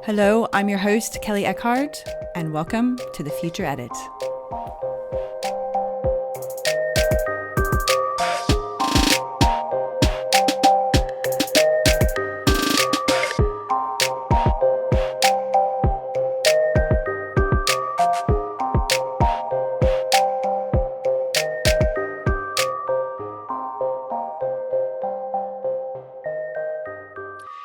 Hello, I'm your host, Kelly Eckhart, and welcome to the Future Edit.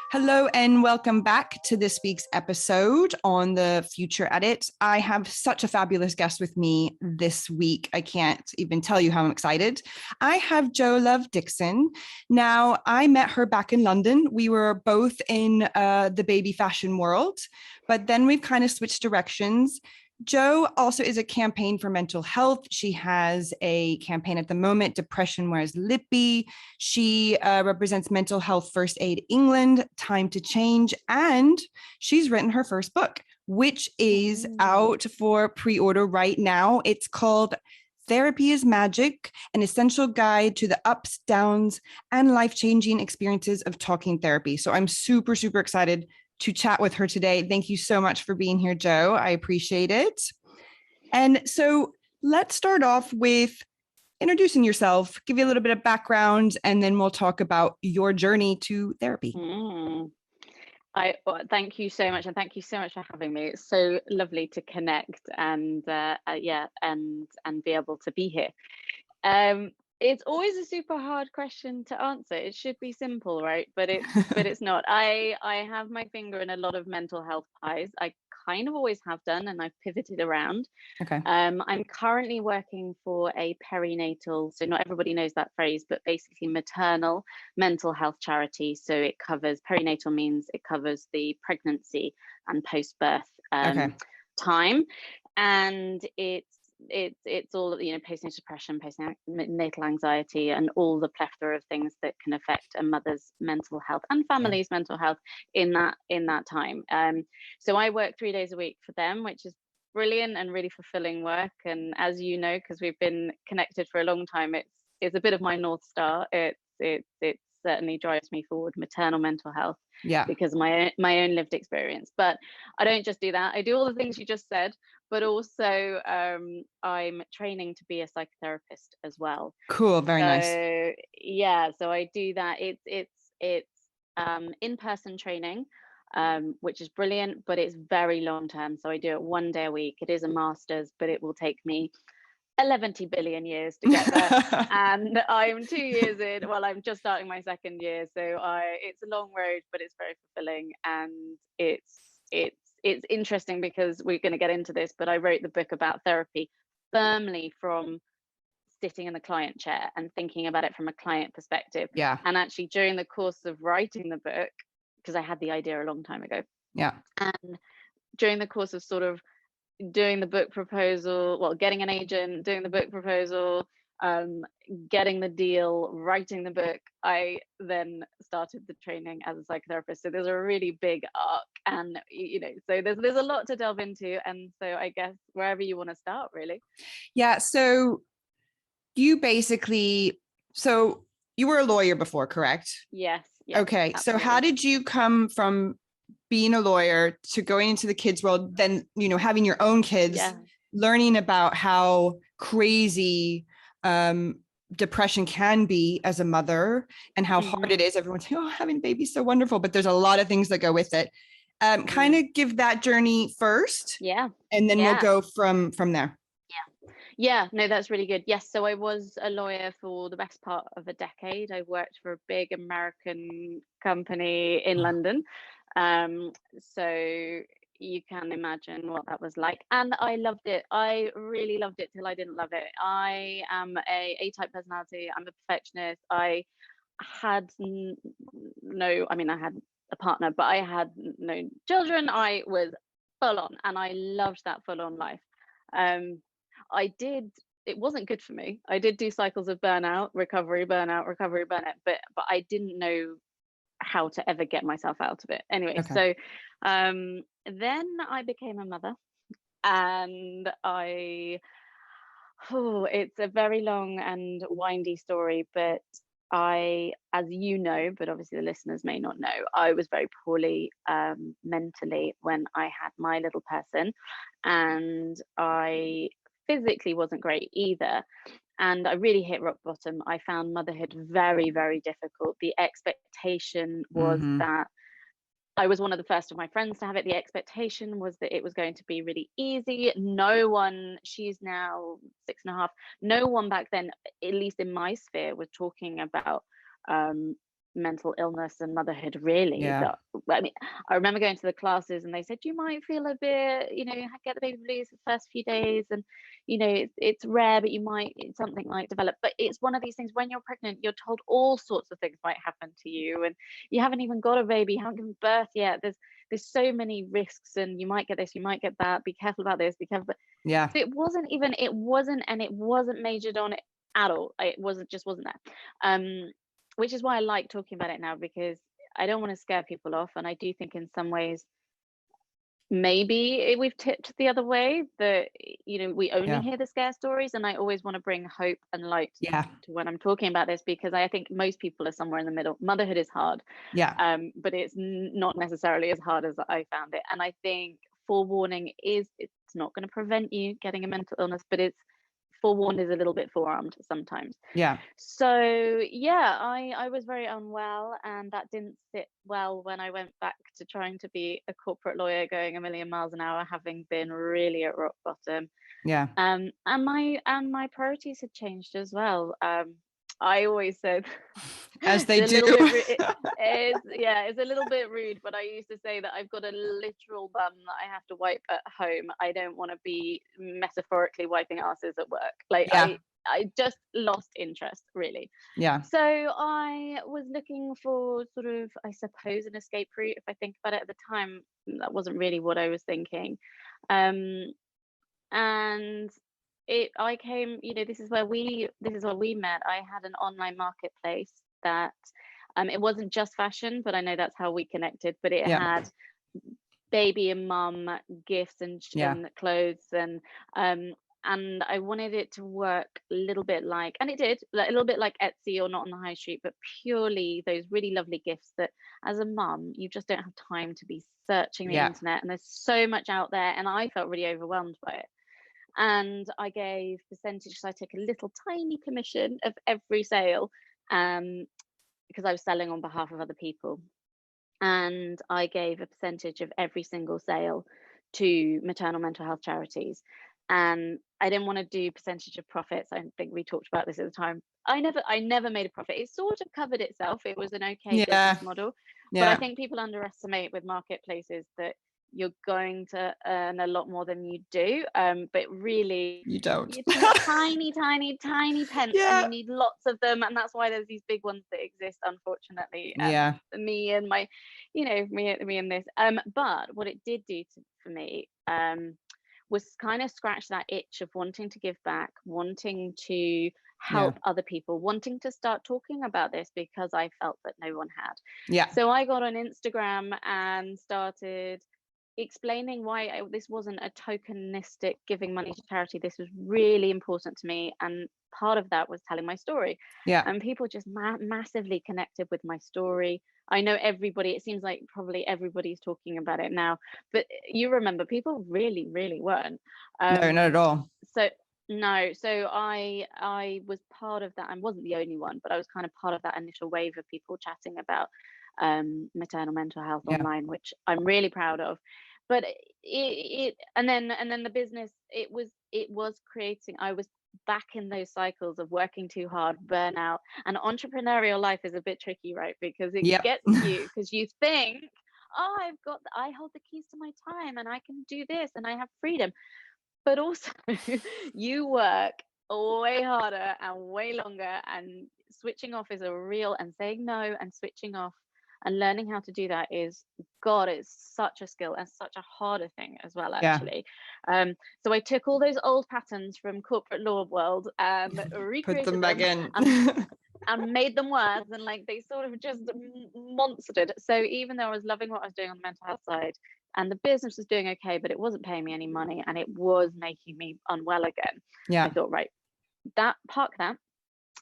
Hello and welcome back to this week's episode on the Future Edit. I have such a fabulous guest with me this week. I can't even tell you how I'm excited. I have Jo Love Dixon. Now, I met her back in London. We were both in the baby fashion world, but then we've kind of switched directions. Jo also is a campaign for mental health. She has a campaign at the moment, Depression Wears Lippy. She represents Mental Health First Aid England, Time to Change, and she's written her first book, which is out for pre-order right now. It's called Therapy is Magic, an essential guide to the ups, downs, and life-changing experiences of talking therapy. So I'm super, super excited to chat with her today. Thank you so much for being here, Jo. I appreciate it. And so let's start off with introducing yourself, give you a little bit of background, and then we'll talk about your journey to therapy. Thank you so much, and thank you so much for having me. It's so lovely to connect and and be able to be here. It's always a super hard question to answer. It should be simple, right? But it's not. I have my finger in a lot of mental health pies. I kind of always have done, and I've pivoted around. Okay. I'm currently working for a perinatal, so not everybody knows that phrase, but basically maternal mental health charity. So it covers, perinatal means it covers the pregnancy and post-birth time, and it's all, postnatal depression, postnatal anxiety, and all the plethora of things that can affect a mother's mental health and family's mental health in that time. So I work 3 days a week for them, which is brilliant and really fulfilling work. And as you know, because we've been connected for a long time, it's a bit of my North Star. It certainly drives me forward, maternal mental health, because my own lived experience. But I don't just do that. I do all the things you just said, but also I'm training to be a psychotherapist as well. Cool, very nice. Yeah, so I do that. It's in-person training, which is brilliant, but it's very long term. So I do it 1 day a week. It is a master's, but it will take me 11 billion years to get there. And I'm 2 years in. Well, I'm just starting my second year, so it's a long road, but it's very fulfilling. And it's interesting because we're going to get into this, but I wrote the book about therapy firmly from sitting in the client chair and thinking about it from a client perspective. Yeah. And actually during the course of writing the book, because I had the idea a long time ago. Yeah. And during the course of sort of doing the book proposal, well, getting an agent, doing the book proposal, getting the deal, writing the book, I then started the training as a psychotherapist. So there's a really big arc, and so there's a lot to delve into. And so I guess wherever you want to start, really. Yeah. So you were a lawyer before, correct? Yes. Okay. Absolutely. So how did you come from being a lawyer to going into the kids world, then, having your own kids, learning about how crazy depression can be as a mother and how hard it is? Everyone's saying, oh, having a baby's so wonderful, but there's a lot of things that go with it. Kind of give that journey first. Yeah. And then we'll go from there. Yeah, no, that's really good. Yes, so I was a lawyer for the best part of a decade. I worked for a big American company in London. So you can imagine what that was like. And I loved it. I really loved it till I didn't love it. I am a A-type personality. I'm a perfectionist. I had I had a partner, but I had no children. I was full on, and I loved that full on life. It wasn't good for me. I did do cycles of burnout, recovery, burnout, but I didn't know how to ever get myself out of it. Anyway, so then I became a mother, and it's a very long and windy story, but as you know, but obviously the listeners may not know, I was very poorly mentally when I had my little person, and I physically wasn't great either. And I really hit rock bottom. I found motherhood very, very difficult. The expectation was Mm-hmm. that I was one of the first of my friends to have it. The expectation was that it was going to be really easy. No one, she's now 6.5, no one back then, at least in my sphere, was talking about um, mental illness and motherhood, really. Yeah. I mean, I remember going to the classes and they said, you might feel a bit, get the baby blues the first few days. And, it's rare, but something might develop. But it's one of these things, when you're pregnant, you're told all sorts of things might happen to you. And you haven't even got a baby, you haven't given birth yet. There's so many risks, and you might get this, you might get that. Be careful about this, be careful. Yeah. So it wasn't majored on it at all. Just wasn't there. Which is why I like talking about it now, because I don't want to scare people off. And I do think in some ways, maybe we've tipped the other way, that we only hear the scare stories, and I always want to bring hope and light to when I'm talking about this, because I think most people are somewhere in the middle. Motherhood is hard, but it's not necessarily as hard as I found it. And I think forewarning it's not going to prevent you getting a mental illness, but it's forewarned is a little bit forearmed sometimes. So I was very unwell, and that didn't sit well when I went back to trying to be a corporate lawyer going a million miles an hour, having been really at rock bottom. And my priorities had changed as well. I always said, as they do. It's a little bit rude, but I used to say that I've got a literal bum that I have to wipe at home. I don't want to be metaphorically wiping asses at work. I just lost interest, really. So I was looking for sort of, I suppose, an escape route. If I think about it, at the time, that wasn't really what I was thinking. And this is where we met. I had an online marketplace that it wasn't just fashion, but I know that's how we connected, but it had baby and mum gifts and clothes, and I wanted it to work a little bit like, and it did, a little bit like Etsy or Not on the High Street, but purely those really lovely gifts that as a mum you just don't have time to be searching the internet, and there's so much out there, and I felt really overwhelmed by it. And I gave percentage, so I took a little tiny commission of every sale, because I was selling on behalf of other people, and I gave a percentage of every single sale to maternal mental health charities. And I didn't want to do percentage of profits. I think we talked about this at the time. I never made a profit. It sort of covered itself. It was an okay business model. But I think people underestimate with marketplaces that you're going to earn a lot more than you do, but really you don't. tiny pence, and you need lots of them, and that's why there's these big ones that exist, unfortunately. Me and my me and this, but what it did do for me was kind of scratch that itch of wanting to give back, wanting to help other people, wanting to start talking about this, because I felt that no one had. So I got on Instagram and started explaining why this wasn't a tokenistic giving money to charity. This was really important to me, and part of that was telling my story. And people just massively connected with my story. I know everybody, it seems like probably everybody's talking about it now, but you remember, people really weren't. No, not at all. So I was part of that. I wasn't the only one, but I was kind of part of that initial wave of people chatting about maternal mental health online, which I'm really proud of. But and then the business, it was creating, I was back in those cycles of working too hard, burnout, and entrepreneurial life is a bit tricky, right? Because it gets you, because you think, oh, I hold the keys to my time, and I can do this, and I have freedom. But also you work way harder and way longer, and switching off is and saying no and switching off and learning how to do that is, God, it's such a skill and such a harder thing as well, actually. So I took all those old patterns from corporate law world and recreated put them back in and made them worse, and like they sort of just monstered. So even though I was loving what I was doing on the mental health side, and the business was doing okay, but it wasn't paying me any money, and it was making me unwell again, I thought, right, park that.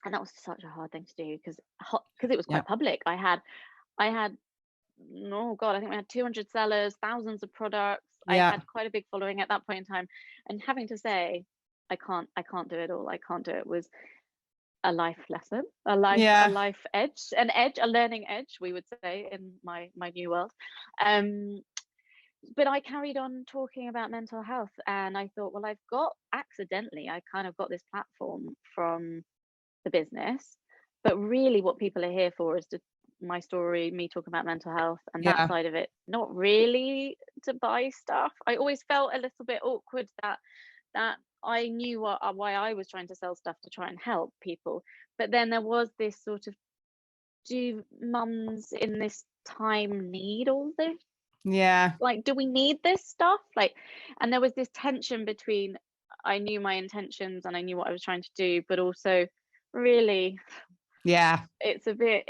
And that was such a hard thing to do because it was Yeah. quite public. I had oh god, I think we had 200 sellers, thousands of products. I Yeah. had quite a big following at that point in time, and having to say I can't do it all, I can't do it, was a life lesson, a Yeah. life edge, a learning edge, we would say in my new world. um but I carried on talking about mental health, and I thought, well, I kind of got this platform from the business, but really what people are here for is my story, me talking about mental health and that Yeah. side of it, not really to buy stuff. I always felt a little bit awkward that I knew why I was trying to sell stuff to try and help people, but then there was this sort of, do mums in this time need all this? Yeah. Like, do we need this stuff? Like, and there was this tension between, I knew my intentions and I knew what I was trying to do, but also, really, Yeah. it's a bit,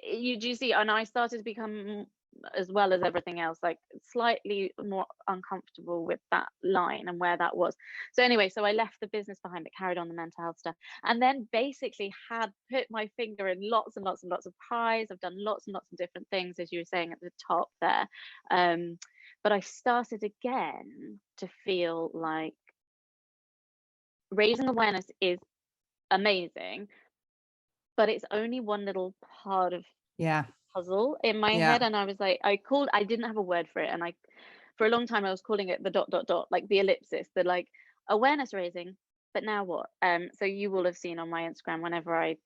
you do you see, and I started to become, as well as everything else, like slightly more uncomfortable with that line and where that was. So anyway, so I left the business behind but carried on the mental health stuff, and then basically had put my finger in lots and lots and lots of pies. I've done lots and lots of different things, as you were saying at the top there. But I started again to feel like raising awareness is amazing, but it's only one little part of Yeah. puzzle in my Yeah. head. And I was like, I didn't have a word for it, and for a long time I was calling it the dot dot dot, like the ellipsis, the like awareness raising, but now what? So you will have seen on my Instagram, whenever I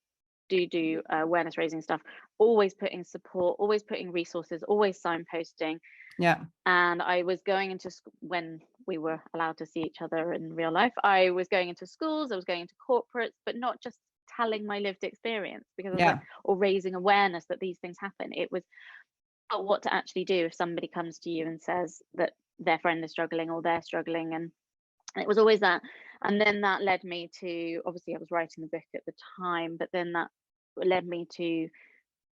do awareness raising stuff, always putting support, always putting resources, always signposting. Yeah. And I was going into when we were allowed to see each other in real life, I was going into schools, I was going into corporates, but not just telling my lived experience, because I was like, Yeah. or raising awareness that these things happen. It was what to actually do if somebody comes to you and says that their friend is struggling or they're struggling. And it was always that. And then that led me to, obviously I was writing the book at the time, but then that led me to,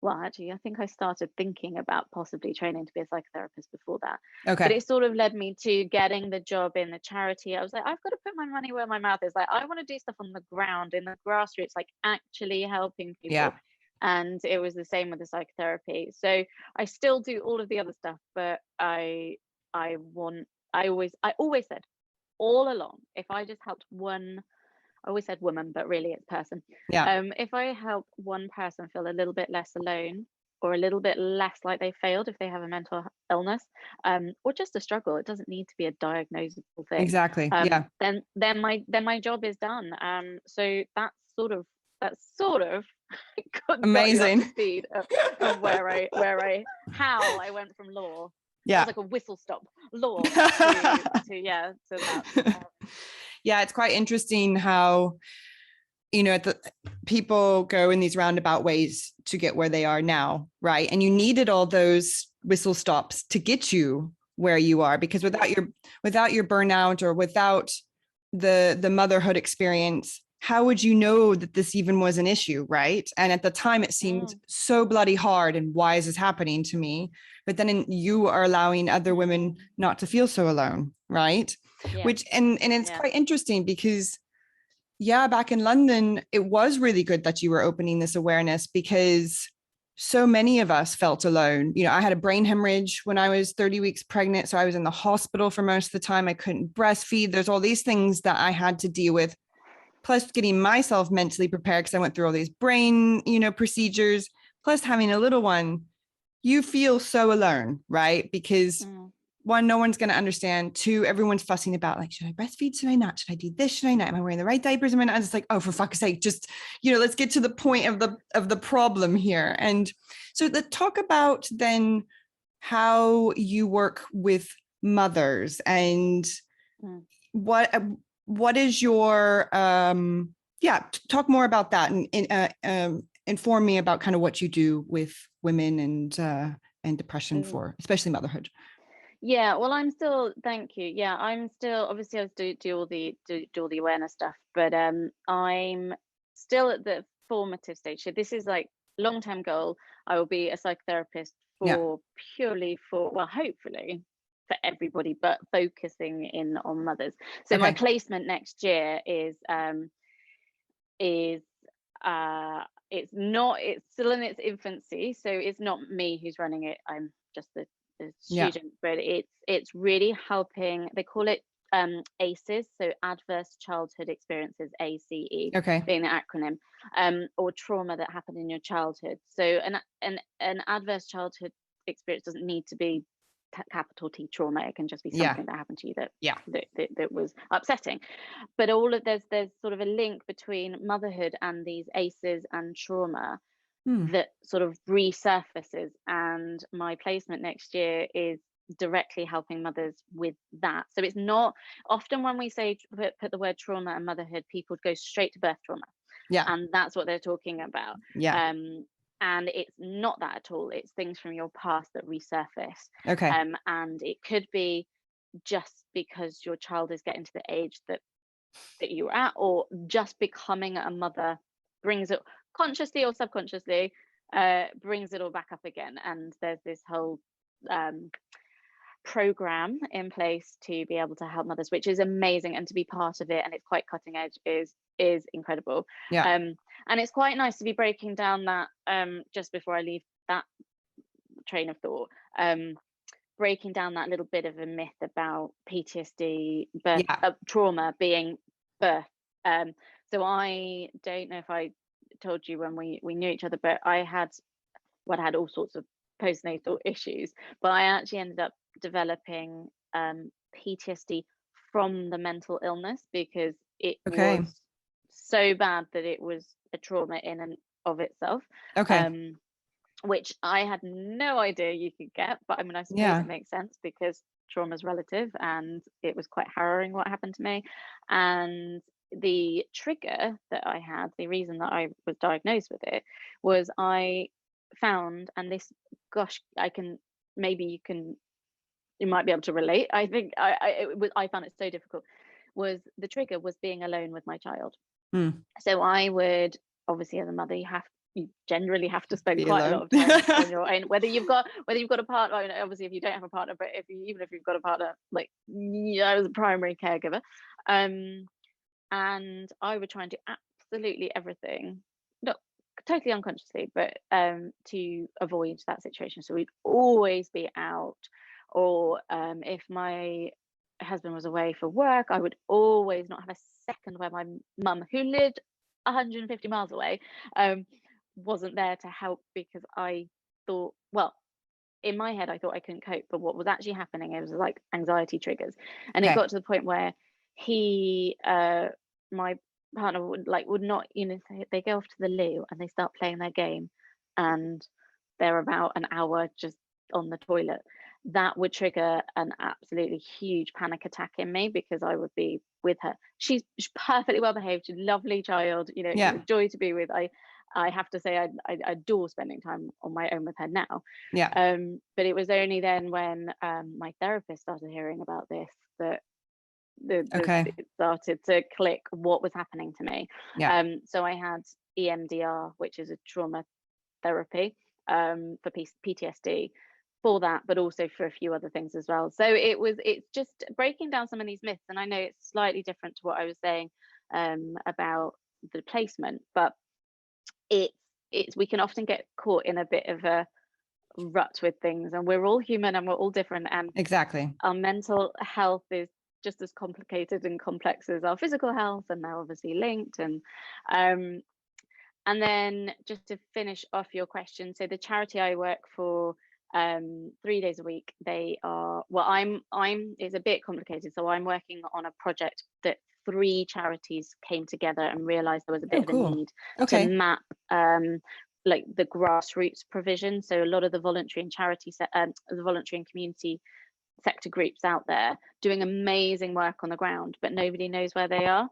well, actually, I think I started thinking about possibly training to be a psychotherapist before that. But Okay. it sort of led me to getting the job in the charity. I was like, I've got to put my money where my mouth is. Like, I want to do stuff on the ground, in the grassroots, like actually helping Yeah. people. And it was the same with the psychotherapy. So I still do all of the other stuff, but I always said all along, if I just helped one, I always said woman, but really it's person. Yeah. If I help one person feel a little bit less alone, or a little bit less like they failed if they have a mental illness, or just a struggle, it doesn't need to be a diagnosable thing. Exactly. Yeah. Then my job is done. So that's sort of got you up to Amazing. speed of how I went from law. It Yeah. was like a whistle stop law to that. Yeah, it's quite interesting how, people go in these roundabout ways to get where they are now, right? And you needed all those whistle stops to get you where you are, because without your burnout, or without the motherhood experience, how would you know that this even was an issue, right? And at the time it seemed so bloody hard, and why is this happening to me? But then you are allowing other women not to feel so alone, right? Yeah. Which and it's quite interesting, because back in London, it was really good that you were opening this awareness, because so many of us felt alone. I had a brain hemorrhage when I was 30 weeks pregnant, so I was in the hospital for most of the time. I couldn't breastfeed. There's all these things that I had to deal with, plus getting myself mentally prepared, because I went through all these brain, procedures, plus having a little one. You feel so alone, right? Because one, no one's going to understand. Two, everyone's fussing about, like, should I breastfeed? Should I not? Should I do this? Should I not? Am I wearing the right diapers? Am I not? And it's like, oh, for fuck's sake, just, let's get to the point of the problem here. And so let's talk about then how you work with mothers, and what is your, talk more about that, and inform me about kind of what you do with women and depression for especially motherhood. Yeah, well, thank you. Yeah, I'm still, obviously I do all the awareness stuff, but I'm still at the formative stage. So this is like long-term goal. I will be a psychotherapist purely for, well, hopefully for everybody, but focusing in on mothers. So my placement next year is it's still in its infancy, so it's not me who's running it. I'm just the Yeah. student, but it's really helping. They call it ACEs, so Adverse Childhood Experiences, ACE Okay. being the acronym, or trauma that happened in your childhood. So an adverse childhood experience doesn't need to be capital T trauma. It can just be something that happened to you that was upsetting. But there's sort of a link between motherhood and these ACEs and trauma that sort of resurfaces, and my placement next year is directly helping mothers with that. So it's not often when we say put the word trauma and motherhood, people go straight to birth trauma, and that's what they're talking about. And it's not that at all. It's things from your past that resurface. And it could be just because your child is getting to the age that you're at, or just becoming a mother brings it, consciously or subconsciously, brings it all back up again. And there's this whole program in place to be able to help mothers, which is amazing, and to be part of it, and it's quite cutting edge, is incredible. And it's quite nice to be breaking down that, just before I leave that train of thought, breaking down that little bit of a myth about PTSD, birth, trauma being birth. So I don't know if I told you when we knew each other, but I had all sorts of postnatal issues, but I actually ended up developing PTSD from the mental illness, because it was so bad that it was a trauma in and of itself. Which I had no idea you could get, but I mean, I suppose it makes sense because trauma is relative, and it was quite harrowing what happened to me. And the trigger that I had, the reason that I was diagnosed with it, was I found, and this, gosh, you might be able to relate. I think I found it so difficult. Was the trigger was being alone with my child. So I would, obviously, as a mother, you generally have to spend quite a lot of time on your own, whether you've got a partner. I mean, obviously if you don't have a partner, but even if you've got a partner, like, I was a primary caregiver, and I would try and do absolutely everything, not totally unconsciously, but to avoid that situation. So we'd always be out, or if my husband was away for work, I would always not have a second where my mum, who lived 150 miles away, wasn't there to help, because I thought, well, in my head I thought I couldn't cope, but what was actually happening, it was like anxiety triggers. And it got to the point where my partner would not, they go off to the loo and they start playing their game, and they're about an hour just on the toilet. That would trigger an absolutely huge panic attack in me, because I would be with her. She's perfectly well behaved, she's a lovely child, she's a joy to be with. I have to say, I adore spending time on my own with her now. But it was only then when my therapist started hearing about this that it started to click what was happening to me. So I had EMDR, which is a trauma therapy for PTSD, for that, but also for a few other things as well. So it's just breaking down some of these myths. And I know it's slightly different to what I was saying about the placement, but we can often get caught in a bit of a rut with things, and we're all human and we're all different, and our mental health is just as complicated and complex as our physical health, and they're obviously linked. And then just to finish off your question, so the charity I work for, 3 days a week, they are, well, it's a bit complicated, so I'm working on a project that 3 charities came together and realized there was a bit of a need to map like the grassroots provision. So a lot of the voluntary and the voluntary and community sector groups out there doing amazing work on the ground, but nobody knows where they are.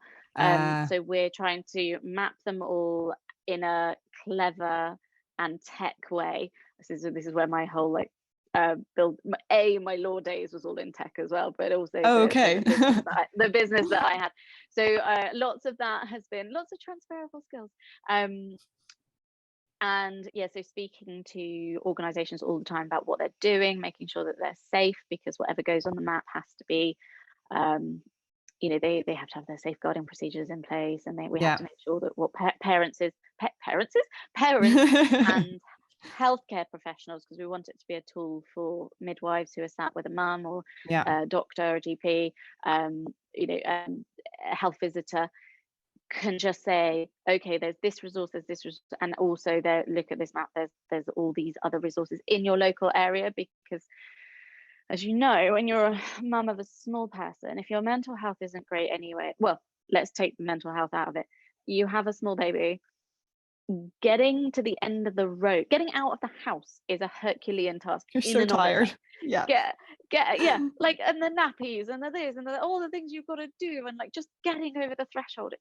So we're trying to map them all in a clever and tech way. This is where my whole my law days was all in tech as well, but also the business that I had. So lots of that has been lots of transferable skills. And yeah, so speaking to organizations all the time about what they're doing, making sure that they're safe, because whatever goes on the map has to be they have to have their safeguarding procedures in place, and we have Yeah. to make sure that what parents and healthcare professionals, because we want it to be a tool for midwives who are sat with a mum or Yeah. a doctor or GP, a health visitor, can just say, okay, there's this resource, and also there, look at this map, there's all these other resources in your local area. Because as you know, when you're a mum of a small person, if your mental health isn't great anyway, well, let's take the mental health out of it. You have a small baby, getting to the end of the road, getting out of the house is a Herculean task. You're in so and of tired. itself. Yeah. Yeah, like, and the nappies and the this and all the things you've got to do, and like just getting over the threshold is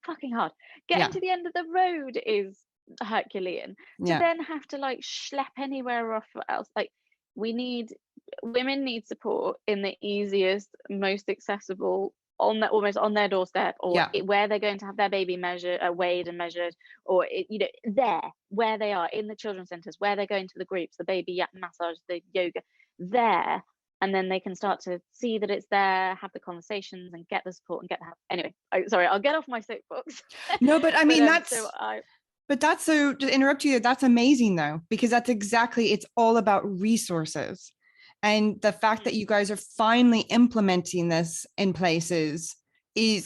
fucking hard. Getting to the end of the road is Herculean. To Yeah. then have to like schlep anywhere else, like, women need support in the easiest, most accessible, almost on their doorstep, or where they're going to have their baby weighed and measured, or there where they are in the children's centres, where they're going to the groups, the baby massage, the yoga, there. And then they can start to see that it's there, have the conversations, and get the support and get the help. Anyway, sorry, I'll get off my soapbox. No, but I mean, that's so to interrupt you, that's amazing though, because that's exactly, it's all about resources. And the fact that you guys are finally implementing this in places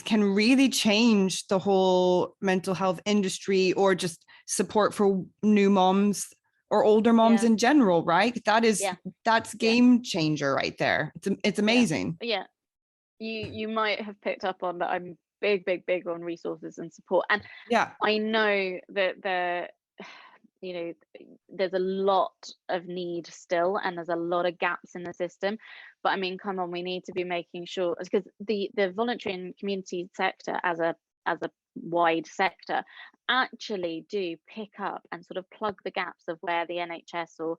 can really change the whole mental health industry, or just support for new moms or older moms in general, right? That's game changer right there. It's amazing. Yeah. You might have picked up on that. I'm big on resources and support. And I know that there's a lot of need still, and there's a lot of gaps in the system. But I mean, come on, we need to be making sure, because the voluntary and community sector as a wide sector actually do pick up and sort of plug the gaps of where the NHS or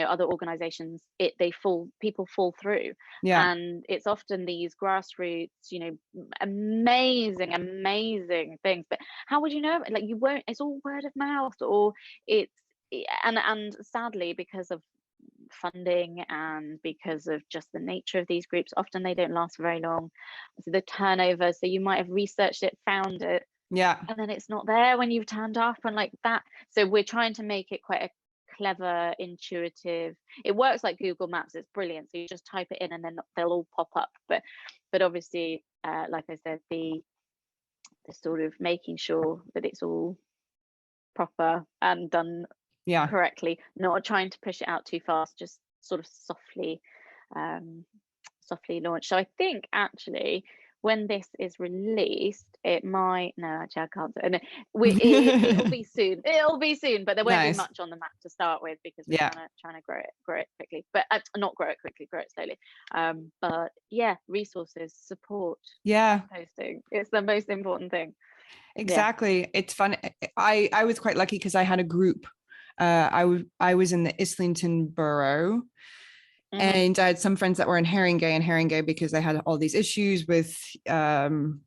other organizations people fall through. And it's often these grassroots amazing things, but how would you know? Like, you won't. It's all word of mouth, or and sadly, because of funding and because of just the nature of these groups, often they don't last for very long. So the turnover, so you might have researched it, found it, and then it's not there when you've turned up, and like that. So we're trying to make it quite a clever, intuitive. It works like Google Maps. It's brilliant. So you just type it in and then they'll all pop up. But obviously, like I said, the sort of making sure that it's all proper and done correctly, not trying to push it out too fast, just sort of softly launch. So I think actually when this is released, it might, no, actually I can't say, no, it'll be soon, but there won't be much on the map to start with, because we're trying to grow it quickly, but not grow it quickly, grow it slowly. But yeah, resources, support, posting, it's the most important thing. Exactly. It's fun. I was quite lucky because I had a group. I was in the Islington borough, and I had some friends that were in Haringey because I had all these issues with some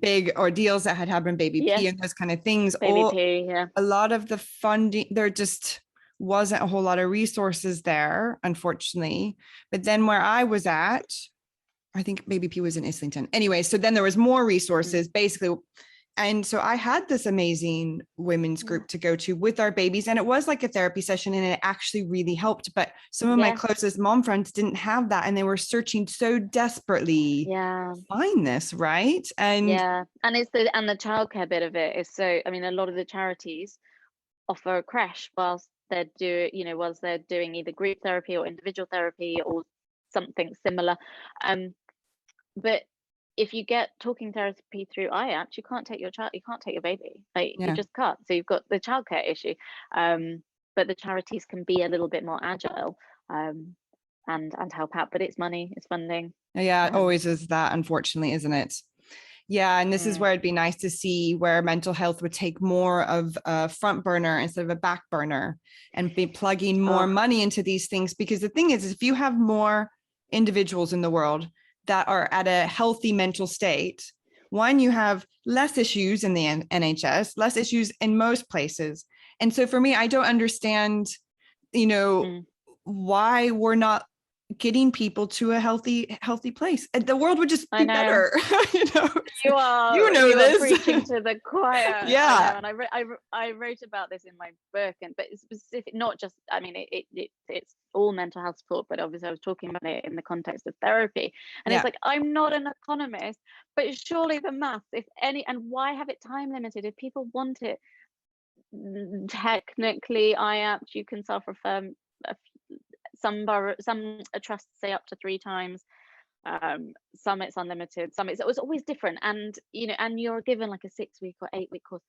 big ordeals that had happened, baby P and those kind of things. A lot of the funding, there just wasn't a whole lot of resources there, unfortunately. But then where I was at, I think baby P was in Islington. Anyway, so then there was more resources, basically. And so I had this amazing women's group to go to with our babies, and it was like a therapy session, and it actually really helped. But some of my closest mom friends didn't have that, and they were searching so desperately to find this, right? And and the childcare bit of it is so. I mean, a lot of the charities offer a creche whilst they're doing either group therapy or individual therapy or something similar. But if you get talking therapy through IAPT, you can't take your baby. Like, you just can't. So you've got the childcare issue. But the charities can be a little bit more agile and help out. But it's money, it's funding. Yeah, it always is that, unfortunately, isn't it? Yeah, and this is where it'd be nice to see where mental health would take more of a front burner instead of a back burner, and be plugging more money into these things. Because the thing is, if you have more individuals in the world that are at a healthy mental state, one, you have less issues in the NHS, less issues in most places. And so for me, I don't understand, why we're not getting people to a healthy place, and the world would just I be know. better. You are you know preaching to the choir. Yeah. I know, and I wrote about this in my book, but it's specific, not just, I mean, it's all mental health support, but obviously I was talking about it in the context of therapy, and it's like, I'm not an economist, but surely the maths, if any, and why have it time limited if people want it? Technically, IAPT, you can self-refer. Some trusts say up to 3 times. Some it's unlimited, some it's always different, and and you're given like a 6-week or 8-week course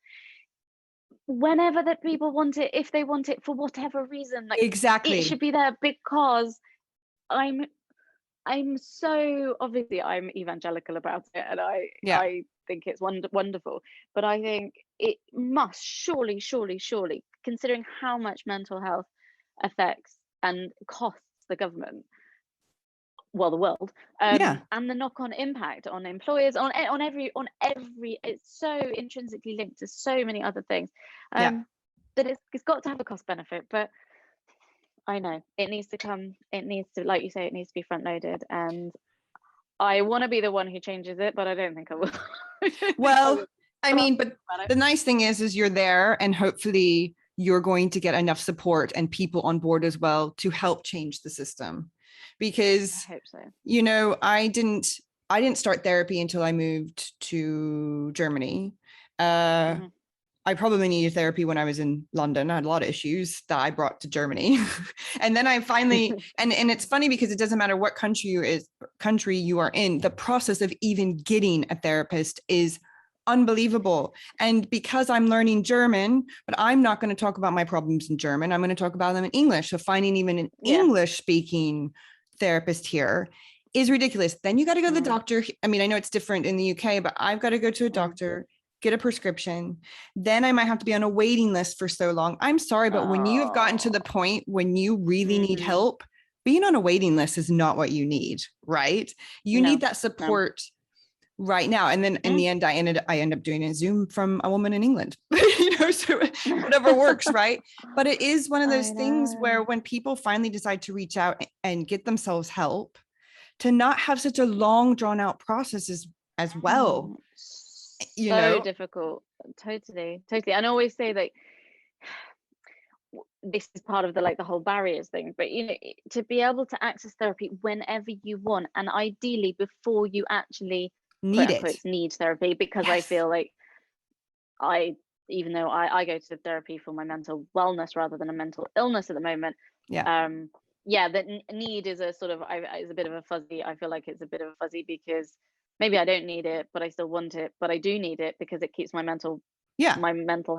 whenever that people want it, if they want it for whatever reason. Like, exactly, it should be there because I'm so, obviously I'm evangelical about it, and I think it's wonderful, but I think it must surely, considering how much mental health affects and costs the government, well, the world, and the knock-on impact on employers, on every, it's so intrinsically linked to so many other things, that it's got to have a cost benefit. But I know it needs to, like you say, it needs to be front loaded, and I want to be the one who changes it, but I don't think I will. Well, I mean, but the nice thing is you're there, and hopefully you're going to get enough support and people on board as well to help change the system. Because I hope so. I didn't start therapy until I moved to Germany. I probably needed therapy when I was in London. I had a lot of issues that I brought to Germany. And then I finally, and it's funny because it doesn't matter what country you are in, the process of even getting a therapist is unbelievable. And because I'm learning German, but I'm not going to talk about my problems in German, I'm going to talk about them in English. So finding even an English speaking therapist here is ridiculous. Then you got to go to the doctor. I mean, I know it's different in the UK, but I've got to go to a doctor, get a prescription. Then I might have to be on a waiting list for so long. I'm sorry, but when you have gotten to the point when you really need help, being on a waiting list is not what you need, right? You need that support right now. And then in the end, I end up doing a Zoom from a woman in England, so whatever works, right? But it is one of those things where when people finally decide to reach out and get themselves help, to not have such a long drawn out process as well. So difficult. Totally. And I always say that this is part of the whole barriers thing, but to be able to access therapy whenever you want, and ideally before you actually need therapy, because I feel like even though I go to therapy for my mental wellness rather than a mental illness at the moment, the need is a sort of is a bit of a fuzzy. I feel like it's a bit of a fuzzy because maybe I don't need it, but I still want it, but I do need it because it keeps my mental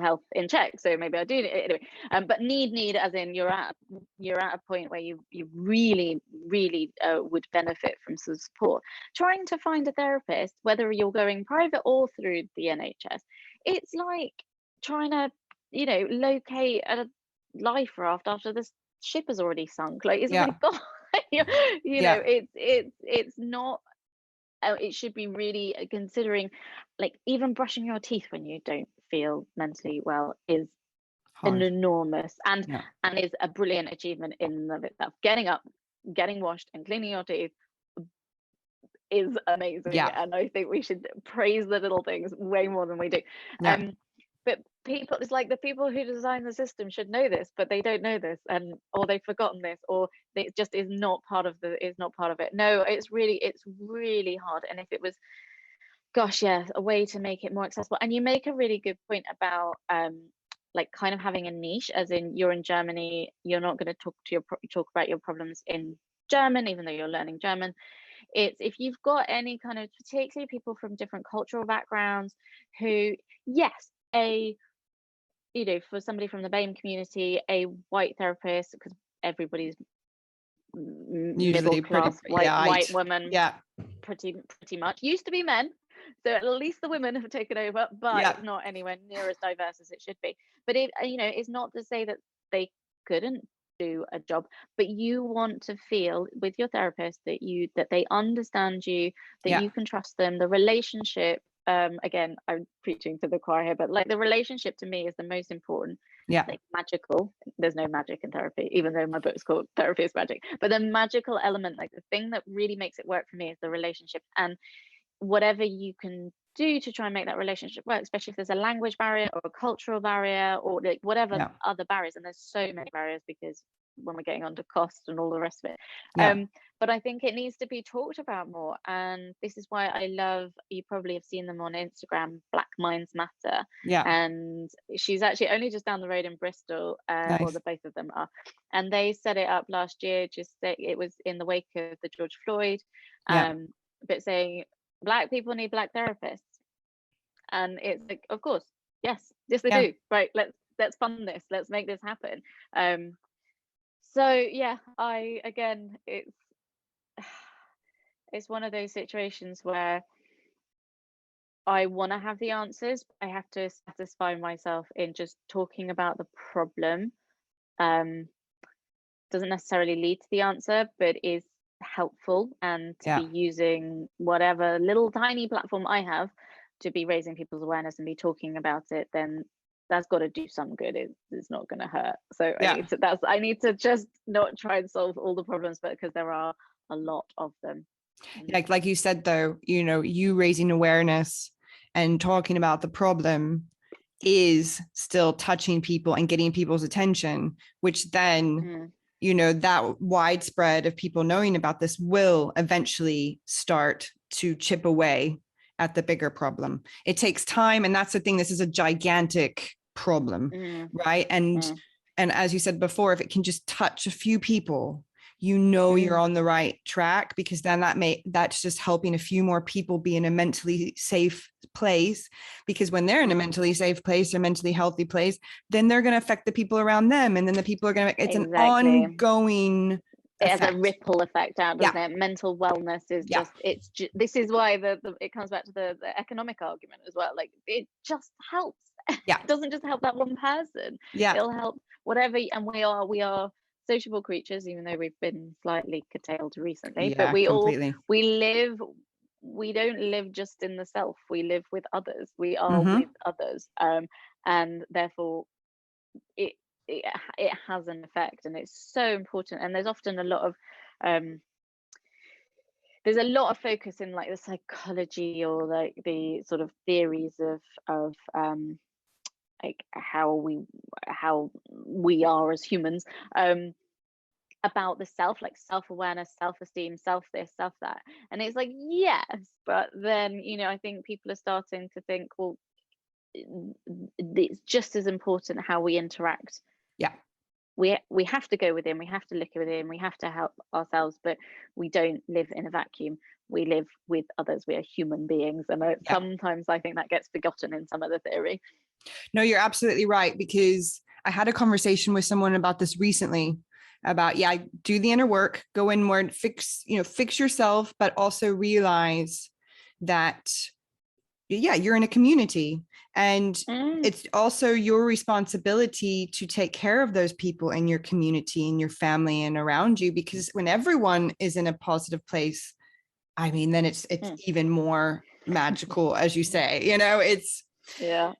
health in check. So maybe I do anyway. But need as in you're at a point where you really would benefit from some support. Trying to find a therapist, whether you're going private or through the NHS, it's like trying to locate a life raft after the ship has already sunk. Like, it's already gone. It's not. It should be really considering, like, even brushing your teeth when you don't feel mentally well is an enormous and is a brilliant achievement in and of itself. Getting up, getting washed, and cleaning your teeth is amazing, and I think we should praise the little things way more than we do. But people, it's like the people who design the system should know this, but they don't know this, or they've forgotten this, or it just is not part of it. No, it's really hard. And if it was, a way to make it more accessible. And you make a really good point about like kind of having a niche, as in you're in Germany, you're not going to talk about your problems in German, even though you're learning German. It's if you've got any kind of, particularly people from different cultural backgrounds who, for somebody from the BAME community, a white therapist, because everybody's usually middle class white woman, pretty much used to be men, so at least the women have taken over, but it's not anywhere near as diverse as it should be. But it's not to say that they couldn't do a job, but you want to feel with your therapist that they understand you, that you can trust them, the relationship. Again, I'm preaching to the choir here, but like the relationship to me is the most important. Yeah. like magical. There's no magic in therapy, even though my book's called Therapy is Magic. But the magical element, like the thing that really makes it work for me, is the relationship. And whatever you can do to try and make that relationship work, especially if there's a language barrier or a cultural barrier or like whatever Yeah. other barriers, and there's so many barriers because when we're getting onto cost and all the rest of it. Yeah. But I think it needs to be talked about more, and this is why I love, you probably have seen them on Instagram, Black Minds Matter. Yeah. And she's actually only just down the road in Bristol, or Nice. the both of them are, and they set it up last year. Just it was in the wake of the George Floyd, Yeah. but saying Black people need Black therapists. And it's like, of course, yes they Yeah. do, right? Let's fund this, let's make this happen. So yeah, I again, it's one of those situations where I want to have the answers, but I have to satisfy myself in just talking about the problem. Doesn't necessarily lead to the answer, but is helpful, and to Yeah. be using whatever little tiny platform I have to be raising people's awareness and be talking about it, then that's got to do some good. It's not going to hurt. So Yeah. I need to just not try and solve all the problems, but because there are a lot of them. Like you said, though, you raising awareness and talking about the problem is still touching people and getting people's attention, which then that widespread of people knowing about this will eventually start to chip away at the bigger problem. It takes time, and that's the thing. This is a gigantic problem, right? And as you said before, if it can just touch a few people, you're on the right track, because then that's just helping a few more people be in a mentally safe place, because when they're in a mentally safe place or mentally healthy place, then they're going to affect the people around them, and then the people are going to, it's an ongoing it has a ripple effect out, doesn't it? Mental wellness is this is why it comes back to the economic argument as well. Like, it just helps. Yeah. It doesn't just help that one person. Yeah. It'll help whatever. And we are sociable creatures, even though we've been slightly curtailed recently. But we don't live just in the self. We live with others. We are with others. And therefore it has an effect, and it's so important. And there's often a lot of focus in like the psychology or like the sort of theories of like how we are as humans, about the self, like self-awareness, self-esteem, self this, self that. And it's like, yes, but then I think people are starting to think, well, it's just as important how we interact. We have to go within, we have to look within, we have to help ourselves, but we don't live in a vacuum. We live with others. We are human beings, and sometimes I think that gets forgotten in some of the theory. No, you're absolutely right, because I had a conversation with someone about this recently, about do the inner work, go inward, fix yourself, but also realize that you're in a community, and it's also your responsibility to take care of those people in your community and your family and around you, because when everyone is in a positive place, I mean, then it's even more magical, as you say. It's so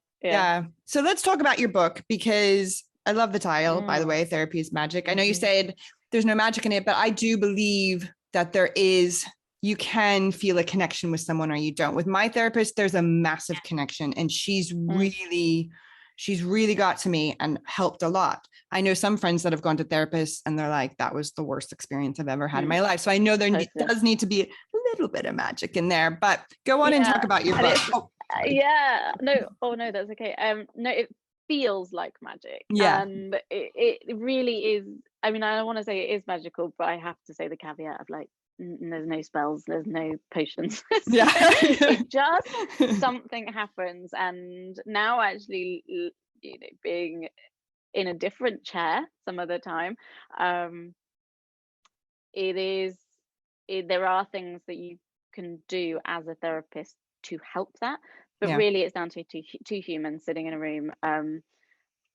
let's talk about your book, because I love the title, by the way, Therapy is Magic. I know you said there's no magic in it, but I do believe that there is. You can feel a connection with someone, or you don't. With my therapist, there's a massive connection, and she's really got to me and helped a lot. I know some friends that have gone to therapists and they're like, that was the worst experience I've ever had in my life. So I know there does need to be a little bit of magic in there, but go on and talk about your book. No, that's okay. No, it feels like magic. And it really is. I mean, I don't want to say it is magical, but I have to say the caveat of like, there's no spells, there's no potions. It just something happens. And now actually, being in a different chair some of the time, there are things that you can do as a therapist to help that, but really it's down to two humans sitting in a room,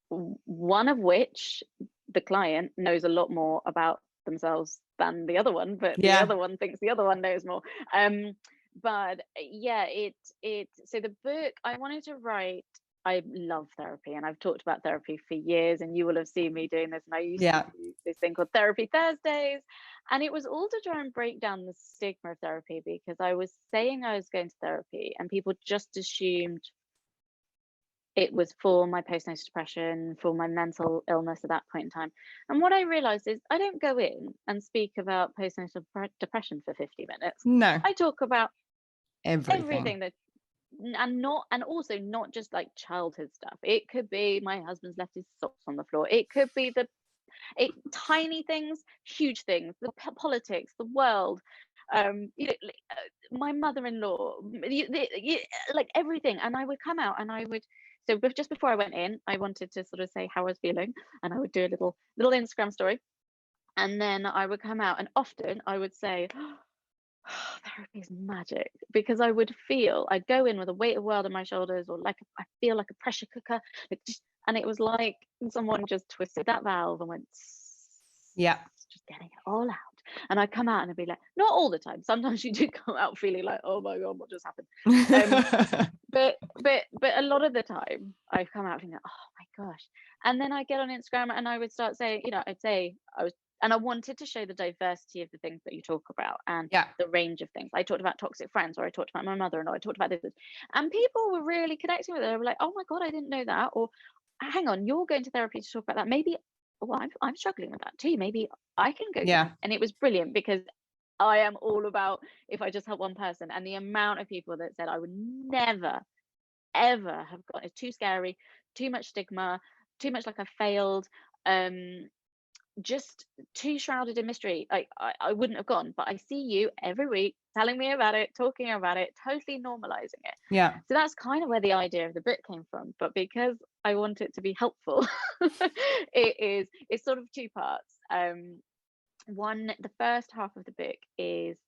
one of which, the client, knows a lot more about themselves than the other one, but the other one thinks the other one knows more. But so the book, I wanted to write I love therapy, and I've talked about therapy for years, and you will have seen me doing this. And I used to Yeah. do this thing called Therapy Thursdays, and it was all to try and break down the stigma of therapy, because I was saying I was going to therapy, and people just assumed it was for my postnatal depression, for my mental illness at that point in time. And what I realized is I don't go in and speak about postnatal depression for 50 minutes. No. I talk about Everything. everything that, and also not just like childhood stuff. It could be my husband's left his socks on the floor. It could be tiny things, huge things, the politics, the world, my mother-in-law, like everything. And I would come out and I would, so just before I went in, I wanted to sort of say how I was feeling, and I would do a little Instagram story, and then I would come out, and often I would say, therapy is magic, because I'd go in with a weight of world on my shoulders, or like I feel like a pressure cooker, and it was like someone just twisted that valve and went, Yeah. just getting it all out. And I'd come out and I'd be like, not all the time. Sometimes you do come out feeling like, oh my God, what just happened? But a lot of the time I come out thinking, oh my gosh. And then I get on Instagram and I would start saying, I'd say and I wanted to show the diversity of the things that you talk about, and Yeah. the range of things. I talked about toxic friends, or I talked about my mother-in-law, I talked about this, and people were really connecting with it. They were like, oh my God, I didn't know that. Or hang on, you're going to therapy to talk about that. Maybe, well, I'm struggling with that too. Maybe I can go Yeah. there. And it was brilliant, because I am all about, if I just help one person, and the amount of people that said I would never ever have got, it's too scary, too much stigma, too much like I failed, just too shrouded in mystery. I wouldn't have gone, but I see you every week telling me about it, talking about it, totally normalizing it. Yeah. So that's kind of where the idea of the book came from. But because I want it to be helpful, it's sort of two parts. The first half of the book is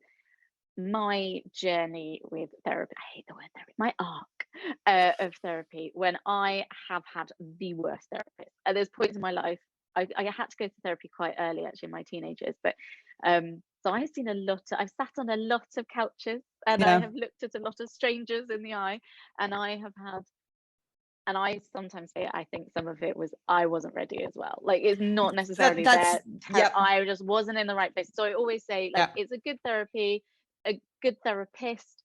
my journey with therapy. I hate the word therapy. My arc of therapy, when I have had the worst therapist. There's points in my life I had to go to therapy quite early, actually, in my teenagers. But so I've sat on a lot of couches, and I Yeah. have looked at a lot of strangers in the eye, and I sometimes say I think some of it was I wasn't ready as well. Like, it's not necessarily That's yep. I just wasn't in the right place. So I always say, like, Yep. it's a good therapy, a good therapist,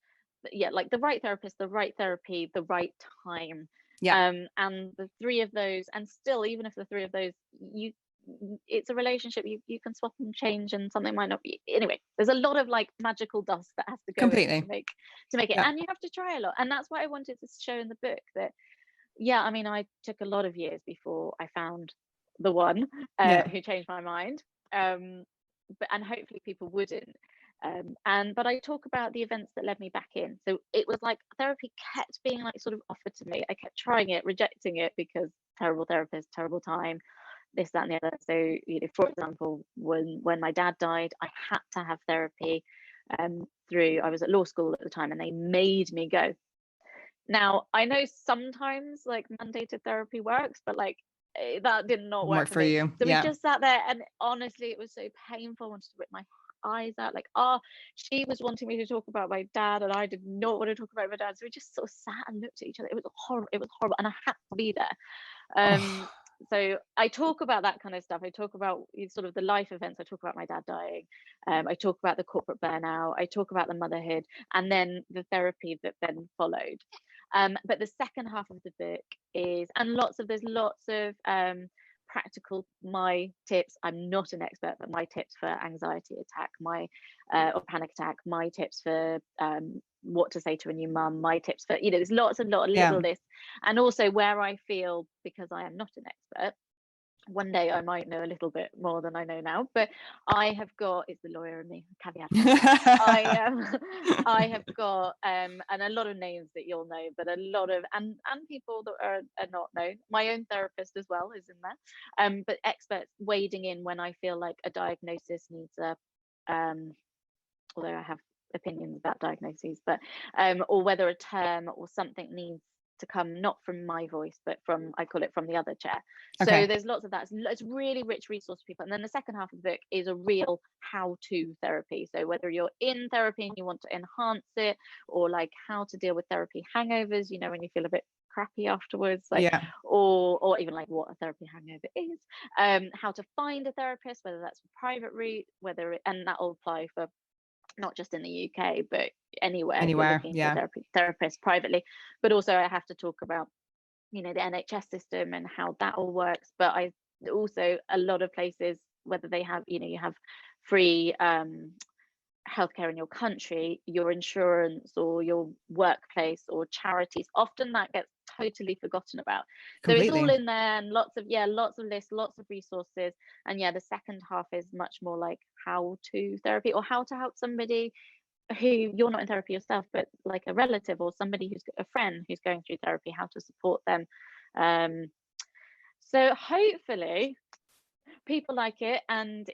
yeah, like the right therapist, the right therapy, the right time. Yeah. And the three of those, and still, even if the three of those, it's a relationship, you can swap and change, and something might not be. Anyway, there's a lot of like magical dust that has to go in Completely. to make it, Yep. and you have to try a lot. And that's what I wanted to show in the book, that yeah, I mean, I took a lot of years before I found the one who changed my mind. And hopefully people wouldn't. But I talk about the events that led me back in. So it was like therapy kept being like sort of offered to me. I kept trying it, rejecting it, because terrible therapist, terrible time, this, that, and the other. So, for example, when my dad died, I had to have therapy. I was at law school at the time, and they made me go. Now, I know sometimes like mandated therapy works, but like that did not work for For me. you. So we Yeah. just sat there, and honestly, it was so painful. I wanted to rip my eyes out. Like, she was wanting me to talk about my dad, and I did not want to talk about my dad. So we just sort of sat and looked at each other. It was horrible. It was horrible, and I had to be there. So I talk about that kind of stuff. I talk about sort of the life events. I talk about my dad dying. I talk about the corporate burnout. I talk about the motherhood, and then the therapy that then followed. But the second half of the book there's lots of practical, my tips. I'm not an expert, but my tips for anxiety attack, or panic attack, my tips for what to say to a new mum, my tips for, there's lots of little lists. And also where I feel, because I am not an expert, one day I might know a little bit more than I know now, but I have got, it's the lawyer in me, caveat. I have got and a lot of names that you'll know, but a lot of and people that are not known. My own therapist as well is in there, but experts wading in when I feel like a diagnosis needs although I have opinions about diagnoses, but or whether a term or something needs to come not from my voice, but from, I call it, from the other chair. Okay. So there's lots of that. It's really rich resource for people. And then the second half of the book is a real how-to therapy. So whether you're in therapy and you want to enhance it, or like how to deal with therapy hangovers, when you feel a bit crappy afterwards, like, Yeah. or even like what a therapy hangover is, how to find a therapist, whether that's a private route, and that will apply for not just in the UK, but anywhere you're Anywhere. looking for Yeah. a therapist privately. But also I have to talk about, the NHS system and how that all works. But I also, a lot of places, whether they have, you have free healthcare in your country, your insurance or your workplace or charities, often that gets totally forgotten about. So it's all Completely. in there, and lots of lists, lots of resources. And the second half is much more like how to therapy, or how to help somebody who you're not in therapy yourself, but like a relative or somebody who's a friend who's going through therapy, how to support them. So hopefully people like it, and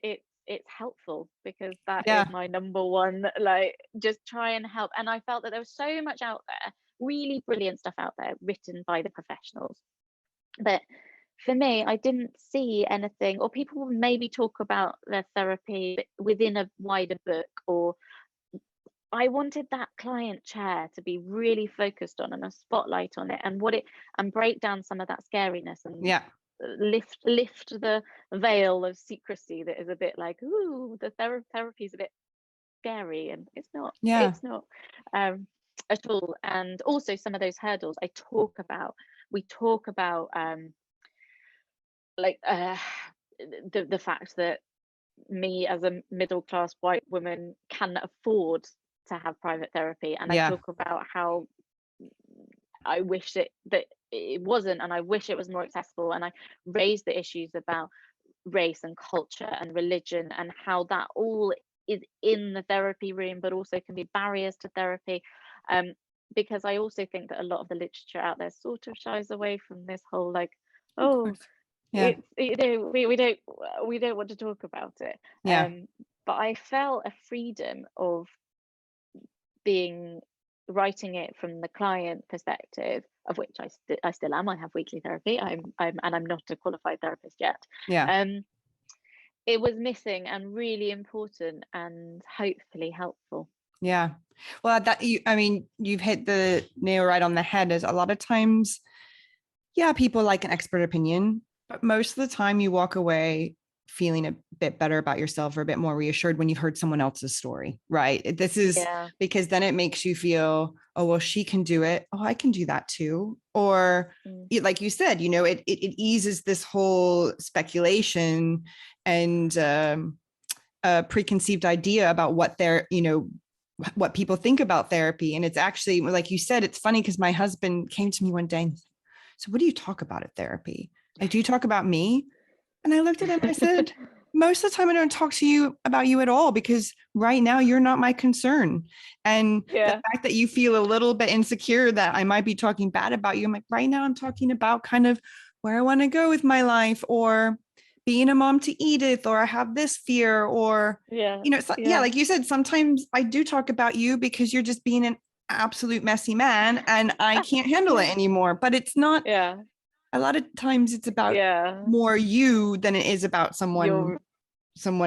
it's helpful, because that is Yeah. my number one, like, just try and help. And I felt that there was so much out there, really brilliant stuff out there written by the professionals, but for me, I didn't see anything, or people will maybe talk about their therapy within a wider book, or I wanted that client chair to be really focused on, and a spotlight on it, and break down some of that scariness, and Yeah. lift the veil of secrecy that is a bit like, ooh, the therapy is a bit scary, and it's not. Yeah. It's not at all. And also some of those hurdles we talk about like the fact that me as a middle class white woman can afford to have private therapy, and I Yeah. talk about how I wish that it wasn't, and I wish it was more accessible, and I raise the issues about race and culture and religion, and how that all is in the therapy room, but also can be barriers to therapy, because I also think that a lot of the literature out there sort of shies away from this whole, like, Of oh, course. Yeah. we don't want to talk about it. Yeah. But I felt a freedom of being writing it from the client perspective, of which I still am. I have weekly therapy. I'm not a qualified therapist yet. Yeah. It was missing, and really important, and hopefully helpful. Yeah. Well, I mean, you've hit the nail right on the head. Is a lot of times, yeah, people like an expert opinion, but most of the time you walk away feeling a bit better about yourself, or a bit more reassured when you've heard someone else's story, right? This is Yeah. because then it makes you feel, oh, well, she can do it. Oh, I can do that too. Or like you said, it eases this whole speculation and preconceived idea about what what people think about therapy. And it's actually, like you said, it's funny because my husband came to me one day and, so what do you talk about at therapy? Like, do you talk about me? And I looked at him and I said, most of the time I don't talk to you about you at all, because right now you're not my concern. And the fact that you feel a little bit insecure that I might be talking bad about you, I'm like, right now I'm talking about kind of where I want to go with my life, or being a mom to Edith, or I have this fear, or, it's like, like you said, sometimes I do talk about you because you're just being an absolute messy man and I can't handle it anymore. But it's not, a lot of times it's about more you than it is about someone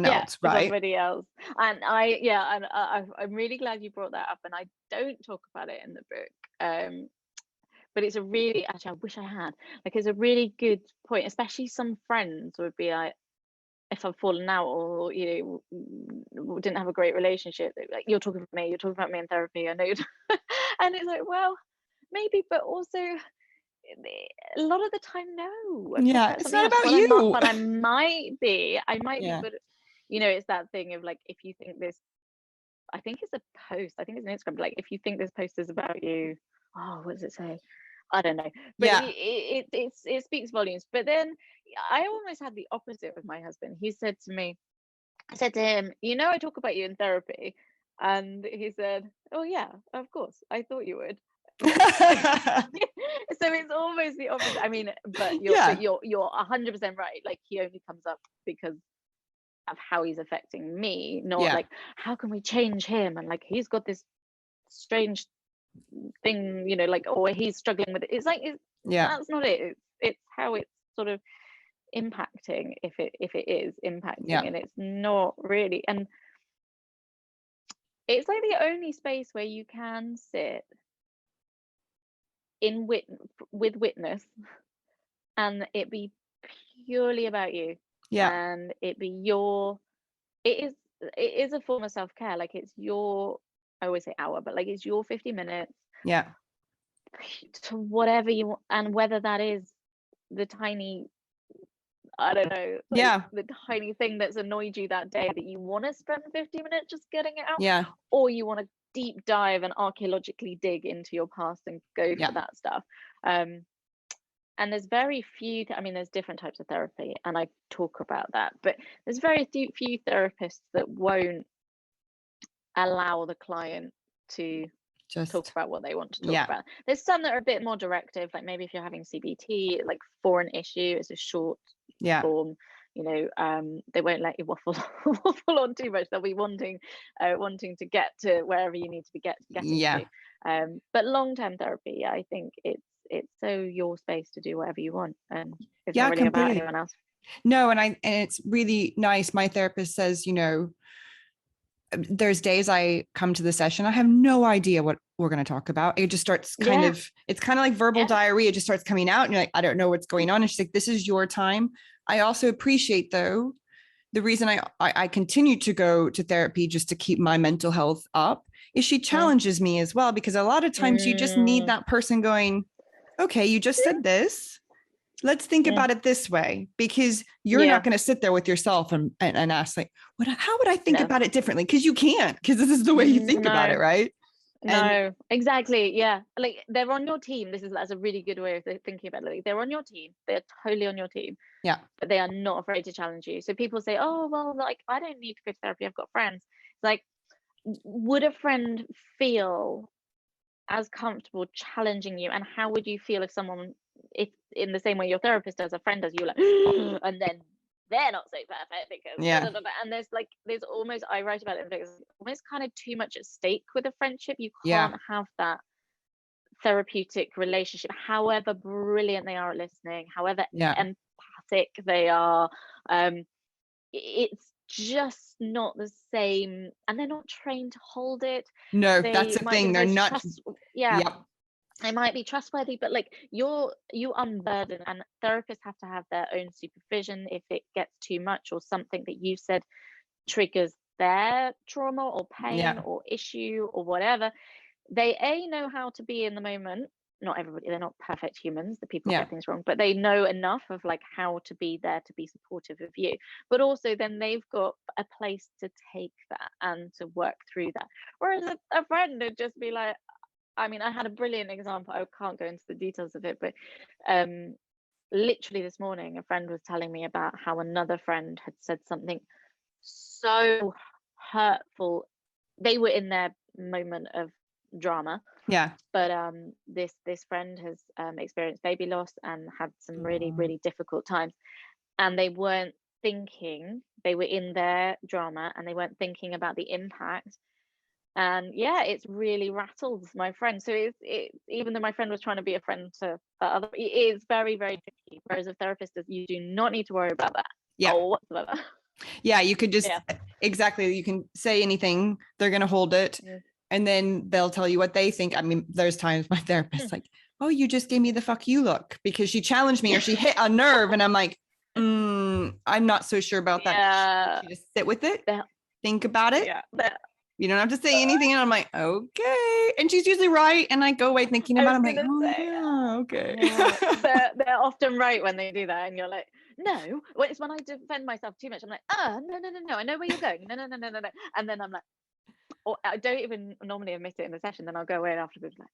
else, right? Somebody else. And I'm really glad you brought that up, and I don't talk about it in the book. But it's a really, actually, I wish I had, like, it's a really good point, especially some friends would be like, if I've fallen out, or didn't have a great relationship, they'd be like, you're talking about me in therapy, I know. And it's like, well, maybe, but also a lot of the time, no, I'm talking about It's something not else. about Well, I'm not, you. but I might be, but it's that thing of like, if you think this, I think it's a post, I think it's an Instagram, like, if you think this post is about you, oh, what does it say? I don't know, but it speaks volumes. But then I almost had the opposite with my husband. He said to me, I said to him, I talk about you in therapy, and he said, oh yeah, of course, I thought you would. So it's almost the opposite. I mean, but you're 100% right. Like, he only comes up because of how he's affecting me, not like, how can we change him, and like, he's got this strange thing, like, or he's struggling with it. It's like, that's not it. It's how it's sort of impacting, if it is impacting, and it's not really. And it's like the only space where you can sit with witness, and it be purely about you, Yeah. and it be your it is a form of self-care. Like, it's your, I always say hour, but like, it's your 50 minutes Yeah. to whatever you want, and whether that is the tiny, I don't know, like Yeah. the tiny thing that's annoyed you that day that you want to spend 50 minutes just getting it out, Yeah. or you want to deep dive and archaeologically dig into your past and go Yeah. for that stuff. And there's very few, I mean, there's different types of therapy, and I talk about that, but there's very few therapists that won't allow the client to talk Just, about what they want to talk yeah. about. There's some that are a bit more directive, like maybe if you're having CBT, like for an issue, it's a short Yeah. form, they won't let you waffle on too much. They'll be wanting to get to wherever you need to be getting Yeah. to. But long-term therapy, I think it's so your space to do whatever you want, and it's Yeah, not really about completely. anyone else. No, and it's really nice. My therapist says, there's days I come to the session, I have no idea what we're going to talk about. It just starts it's kind of like verbal diarrhea. It just starts coming out, and you're like, I don't know what's going on. And she's like, this is your time. I also appreciate, though, the reason I continue to go to therapy just to keep my mental health up is she challenges me as well, because a lot of times you just need that person going, okay, you just said this. Let's think about it this way, because you're not going to sit there with yourself and ask, like, how would I think about it differently? Because you can't, because this is the way you think about it, right? No, exactly. Yeah. Like, they're on your team. That's a really good way of thinking about it. Like, they're on your team. They're totally on your team. Yeah. But they are not afraid to challenge you. So people say, oh, well, like, I don't need to go to therapy, I've got friends. It's like, would a friend feel as comfortable challenging you? And how would you feel if in the same way your therapist does, a friend does, you're like, and then they're not so perfect because and there's almost, I write about it, there's almost kind of too much at stake with a friendship. You can't have that therapeutic relationship, however brilliant they are at listening, however empathic they are. It's just not the same, and they're not trained to hold it. No, that's the thing. They're not. They might be trustworthy, but like, you unburden, and therapists have to have their own supervision if it gets too much, or something that you said triggers their trauma or pain or issue or whatever. They know how to be in the moment. Not everybody, they're not perfect humans, the people get things wrong, but they know enough of like how to be there to be supportive of you. But also then they've got a place to take that and to work through that. Whereas a friend would just be like, I mean, I had a brilliant example. I can't go into the details of it, but literally this morning, a friend was telling me about how another friend had said something so hurtful. They were in their moment of drama, but this friend has experienced baby loss and had some really difficult times, and they weren't thinking, they were in their drama and they weren't thinking about the impact. And it's really rattled my friend. So it's even though my friend was trying to be a friend to other, it is very tricky. Whereas a therapist, you do not need to worry about that whatsoever. You could just exactly, you can say anything, they're gonna hold it, and then they'll tell you what they think. I mean, there's times my therapist like, oh, you just gave me the fuck you look, because she challenged me or she hit a nerve, and I'm like, I'm not so sure about that. You just sit with it, think about it. You don't have to say anything. And I'm like, okay. And she's usually right. And I go away thinking about it. I'm like, oh, okay. They're often right when they do that. And you're like, no. Well, it's when I defend myself too much. I'm like, no. I know where you're going. No. And then I'm like, or I don't even normally admit it in the session. Then I'll go away and afterwards like,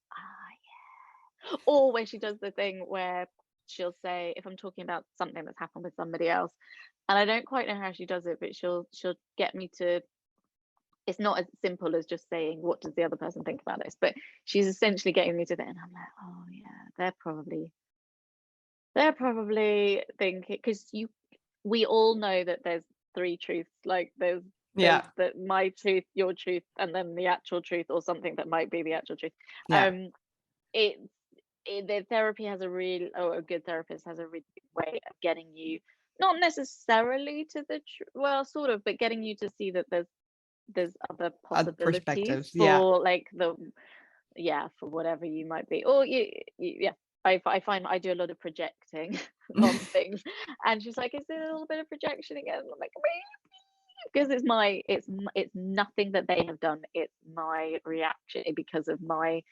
yeah. Or where she does the thing where she'll say, if I'm talking about something that's happened with somebody else, and I don't quite know how she does it, but she'll get me to, it's not as simple as just saying, what does the other person think about this? But she's essentially getting me to that. And I'm like, oh yeah, they're probably thinking, because we all know that there's three truths. Like there's that my truth, your truth, and then the actual truth, or something that might be the actual truth. The therapy has a good therapist has a really good way of getting you, not necessarily to the well, sort of, but getting you to see that there's other possibilities perspectives, for like for whatever you might be, or yeah. I find I do a lot of projecting on things, and she's like, "Is there a little bit of projection again?" I'm like, because it's nothing that they have done. It's my reaction because of my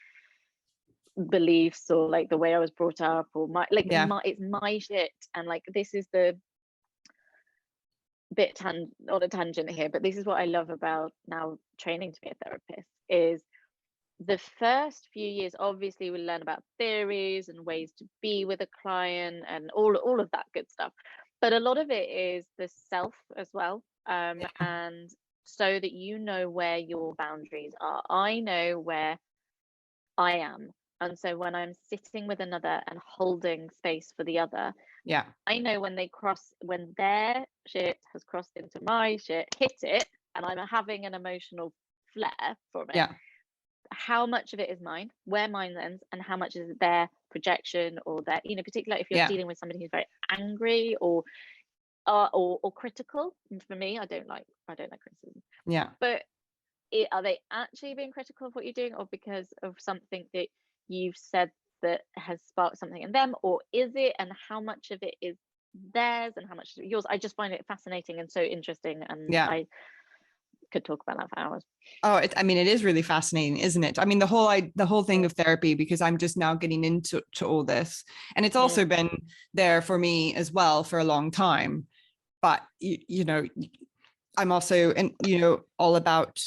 beliefs, or like the way I was brought up, or it's my shit. And like, this is the bit on a tangent here, but this is what I love about now training to be a therapist is the first few years. Obviously, we learn about theories and ways to be with a client and all of that good stuff, but a lot of it is the self as well, and so that you know where your boundaries are. I know where I am, and so when I'm sitting with another and holding space for the other, I know when their shit has crossed into my shit, hit it, and I'm having an emotional flare from it, how much of it is mine, where mine ends, and how much is their projection, or their, particularly if you're dealing with somebody who's very angry or critical. And for me, I don't like criticism. But are they actually being critical of what you're doing, or because of something that you've said that has sparked something in them, or is it, and how much of it is theirs and how much is yours? I just find it fascinating and so interesting, and I could talk about that for hours. It is really fascinating, isn't it? I mean, the whole thing of therapy, because I'm just now getting into all this, and it's also been there for me as well for a long time. But I'm also, and all about,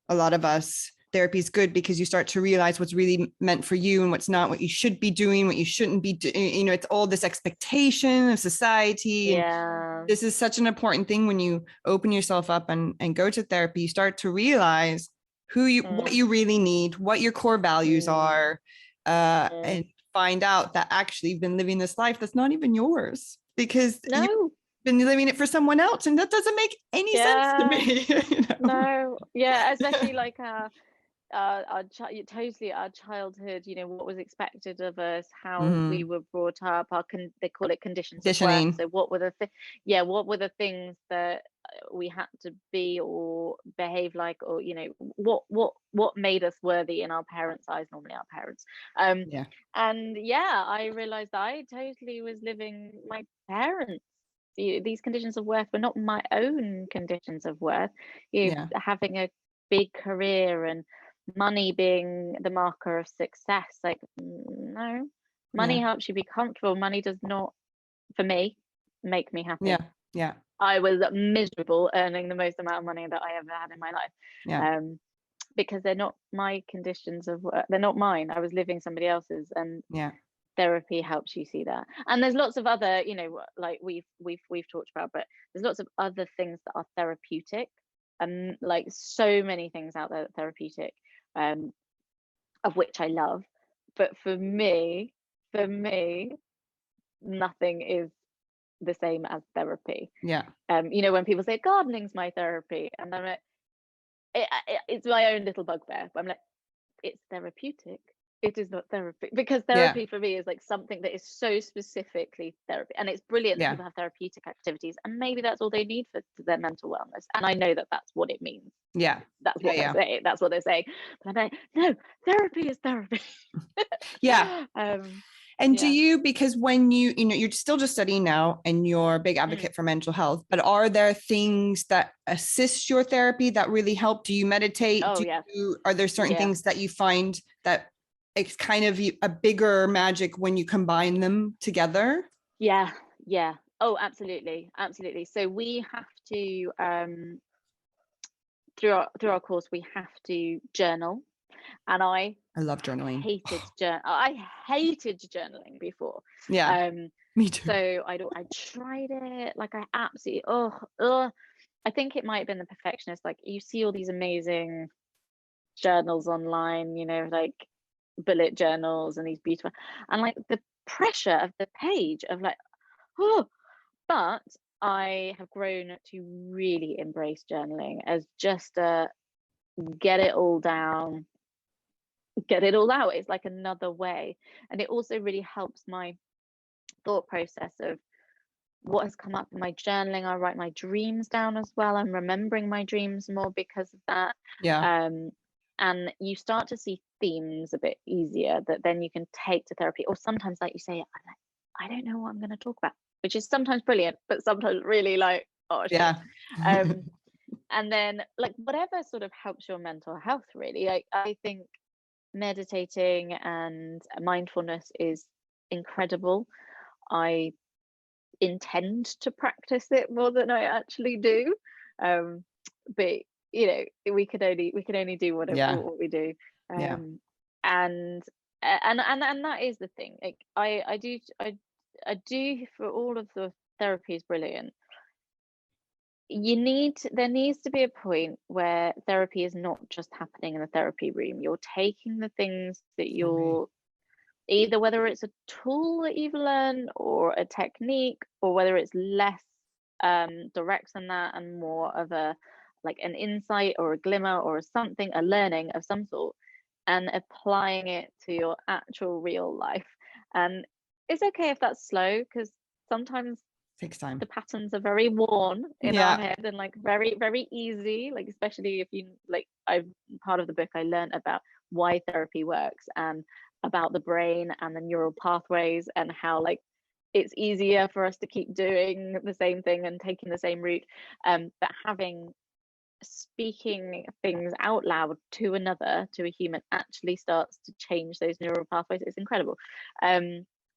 a lot of us, therapy is good because you start to realize what's really meant for you and what's not, what you should be doing, what you shouldn't be doing. It's all this expectation of society. And this is such an important thing when you open yourself up and go to therapy. You start to realize what you really need, what your core values are, and find out that actually you've been living this life that's not even yours, because you've been living it for someone else, and that doesn't make any sense to me. No, especially like our childhood, what was expected of us, how we were brought up, they call it conditions of worth. So what were the things that we had to be or behave like, or what made us worthy in our parents' eyes, normally our parents. And I realized that I totally was living my parents. These conditions of worth were not my own conditions of worth. Having a big career and money being the marker of success, like, no, money helps you be comfortable. Money does not, for me, make me happy. I was miserable earning the most amount of money that I ever had in my life, because they're not my conditions of work. They're not mine. I was living somebody else's, and therapy helps you see that. And there's lots of other, like we've talked about, but there's lots of other things that are therapeutic, and like so many things out there that are therapeutic, of which I love. But for me, nothing is the same as therapy. When people say gardening's my therapy, and I'm like, it's my own little bugbear, but I'm like, it's therapeutic. It is not therapy, because therapy for me is like something that is so specifically therapy, and it's brilliant that people have therapeutic activities, and maybe that's all they need for their mental wellness, and I know that that's what it means. That's what they're saying. That's what they're saying. But I'm like, no, therapy is therapy. And do you, because when you're still just studying now and you're a big advocate for mental health, but are there things that assist your therapy that really help? Do you meditate? Are there certain things that you find that it's kind of a bigger magic when you combine them together? Oh, absolutely. So we have to, through our course, we have to journal. And I love journaling. I hated journaling before. Me too. So I tried it, like I absolutely I think it might have been the perfectionist. Like, you see all these amazing journals online, like bullet journals and these beautiful, and like the pressure of the page of like, but I have grown to really embrace journaling as just a get it all down, get it all out. It's like another way, and it also really helps my thought process of what has come up in my journaling. I write my dreams down as well. I'm remembering my dreams more because of that. And you start to see themes a bit easier that then you can take to therapy. Or sometimes, like you say, I don't know what I'm going to talk about, which is sometimes brilliant, but sometimes really like, oh shit. Yeah. And then like whatever sort of helps your mental health, really. Like I think meditating and mindfulness is incredible. I intend to practice it more than I actually do. But you know, we can only do what we do. Yeah. And that is the thing. Like I do for all of the therapy is brilliant. There needs to be a point where therapy is not just happening in the therapy room. You're taking the things that you're either, whether it's a tool that you've learned or a technique, or whether it's less direct than that and more of a like an insight or a glimmer or something, a learning of some sort, and applying it to your actual real life. And it's okay if that's slow, because sometimes takes time. the patterns are very worn in Yeah. our head and like very, very easy. Like, especially if you like, part of the book I learned about why therapy works and about the brain and the neural pathways and how like it's easier for us to keep doing the same thing and taking the same route. But speaking things out loud to another, to a human, actually starts to change those neural pathways. It's incredible.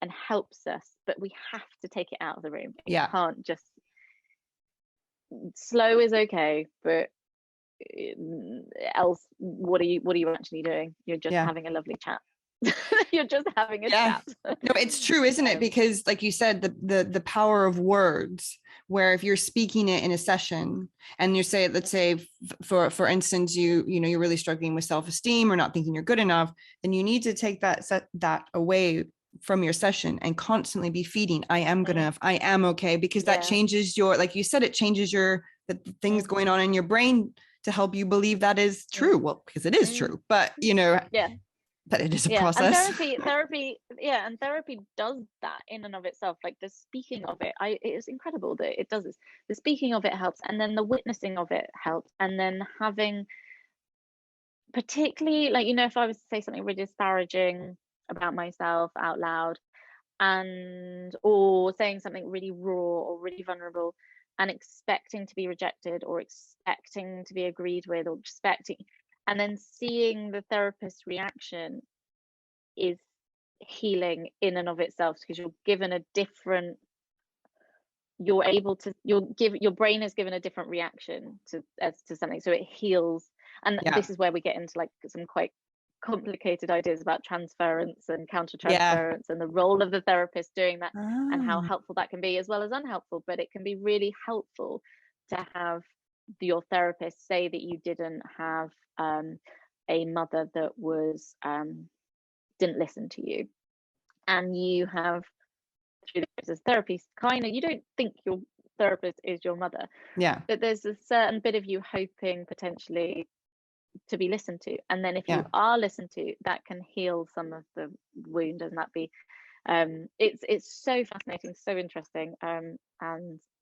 And helps us, but we have to take it out of the room. Yeah. Can't just, slow is okay, but else what are you actually doing? You're just having a lovely chat. You're just having a chat. No, it's true, isn't it? Because like you said, the power of words, where if you're speaking it in a session and you say, let's say for instance, you know, you're really struggling with self-esteem or not thinking you're good enough, then you need to take that away from your session and constantly be feeding, I am good enough, I am okay, because that changes your, like you said, it changes the things going on in your brain to help you believe that is true. Well, because it is true, but you know, that it is a process. And therapy does that in and of itself. Like the speaking of it, it is incredible that it does this. The speaking of it helps, and then the witnessing of it helps, and then having, particularly like, you know, if I was to say something really disparaging about myself out loud, or saying something really raw or really vulnerable, and expecting to be rejected or expecting to be agreed with or expecting, and then seeing the therapist's reaction is healing in and of itself, because you're given a different, your brain is given a different reaction to something, so it heals. And this is where we get into like some quite complicated ideas about transference and countertransference and the role of the therapist doing that, and how helpful that can be as well as unhelpful. But it can be really helpful to have your therapist say that you didn't have a mother that was didn't listen to you, and you have, through this therapy, kind of, you don't think your therapist is your mother, but there's a certain bit of you hoping potentially to be listened to, and then if you are listened to, that can heal some of the wound. And that be it's so fascinating, so interesting, and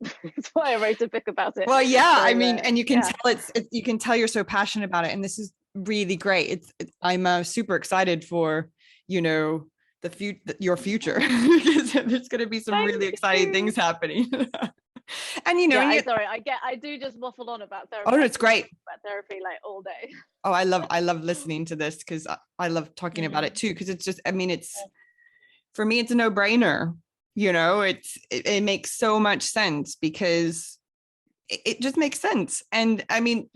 that's why I wrote a book about it. Well, I mean, and you can tell you can tell you're so passionate about it, and this is really great. I'm super excited for, you know, your future, because there's going to be some really exciting things happening. And you know, I do just waffle on about therapy. Oh no, it's great. About therapy like all day. Oh, I love listening to this, because I love talking about it too, because it's just, I mean, it's, for me, it's a no-brainer. You know, it makes so much sense, because it just makes sense. And I mean,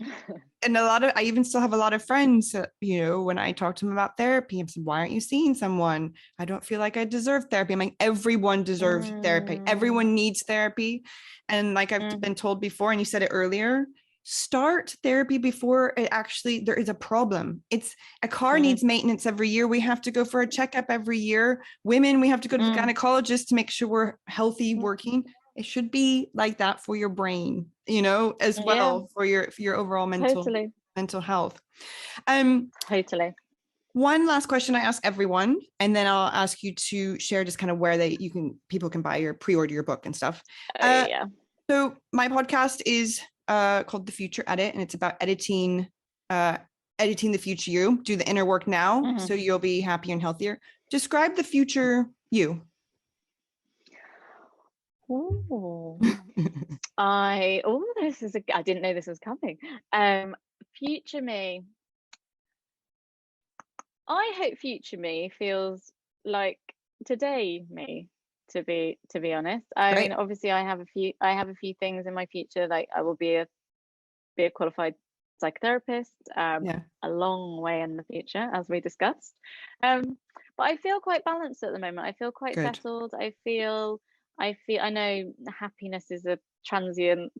and I even still have a lot of friends, you know, when I talk to them about therapy, I'm saying, why aren't you seeing someone? I don't feel like I deserve therapy. I'm like, everyone deserves therapy. Everyone needs therapy. And like I've been told before, and you said it earlier, start therapy before there is a problem. It's a car needs maintenance every year. We have to go for a checkup every year. Women, we have to go to the gynecologist to make sure we're healthy, working. It should be like that for your brain, you know, as well, for your overall mental health. Totally. One last question I ask everyone, and then I'll ask you to share just kind of where people can pre-order your book and stuff. So my podcast is called The Future Edit, and it's about editing editing the future you, do the inner work now, so you'll be happier and healthier. Describe the future you. I didn't know this was coming. Future me. I hope future me feels like today me, to be honest. I mean, obviously I have a few things in my future, like I will be a qualified psychotherapist, a long way in the future, as we discussed. But I feel quite balanced at the moment. I feel quite settled. I I know happiness is a transient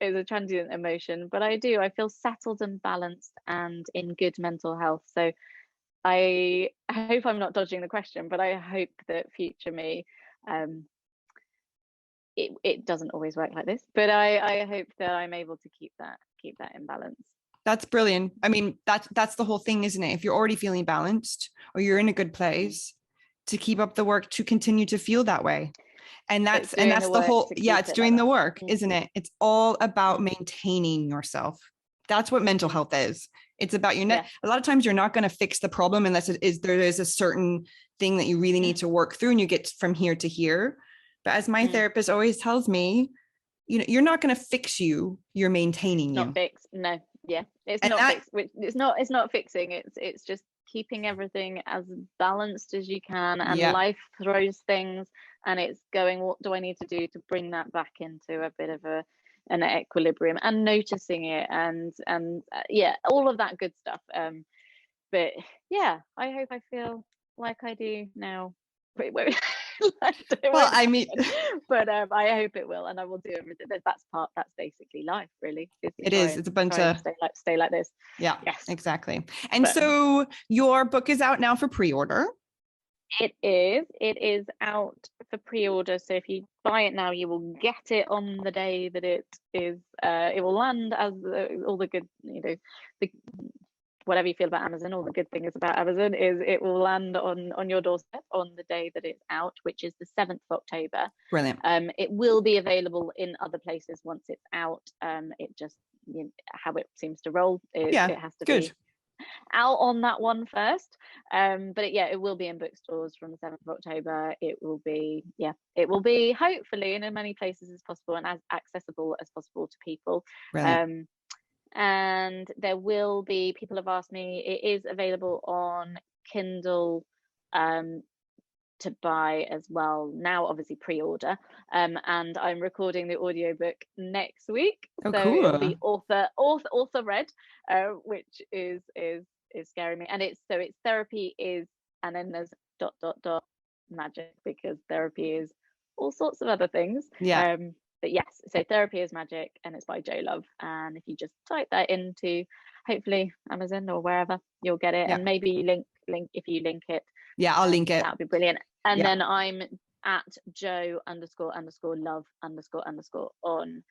emotion, but I feel settled and balanced and in good mental health. So I hope I'm not dodging the question, but I hope that future me, it doesn't always work like this, but I hope that I'm able to keep that in balance. That's brilliant. I mean, that's the whole thing, isn't it? If you're already feeling balanced or you're in a good place, to keep up the work to continue to feel that way. And that's the whole, it's doing the work, isn't it? It's all about maintaining yourself. That's what mental health is. It's about a lot of times you're not going to fix the problem unless there is a certain thing that you really need to work through and you get from here to here. But as my therapist always tells me, you're not going to fix you, you're maintaining you. Not fix. No. Yeah. It's not fixing. It's just keeping everything as balanced as you can, and life throws things and it's going, what do I need to do to bring that back into a bit of an equilibrium, and noticing it and all of that good stuff. But I hope I feel like I do now. Well, I mean, but I hope it will, and I will do everything. That's basically life, really. It's a bunch of stay like this. Yeah, yes, exactly. And so your book is out now for pre-order. It is out for pre-order. So if you buy it now, you will get it on the day that it is. It will land as all the good, whatever you feel about Amazon, all the good things about Amazon is it will land on your doorstep on the day that it's out, which is the 7th of October. Brilliant. It will be available in other places once it's out. It just, how it seems to roll. It has to be out on that one first. But it will be in bookstores from the 7th of October. It will be hopefully in as many places as possible and as accessible as possible to people. Brilliant. And there will be, people have asked me, it is available on Kindle to buy as well now, obviously pre-order, and I'm recording the audiobook next week. So cool. It'll be author read, which is scaring me. And it's therapy is, and then there's ... magic, because therapy is all sorts of other things. But yes, so therapy is magic, and it's by Jo Love. And if you just type that into, hopefully Amazon or wherever, you'll get it. And maybe link if you link it. Yeah, I'll link it. That would be brilliant. And then I'm at Jo__love_ on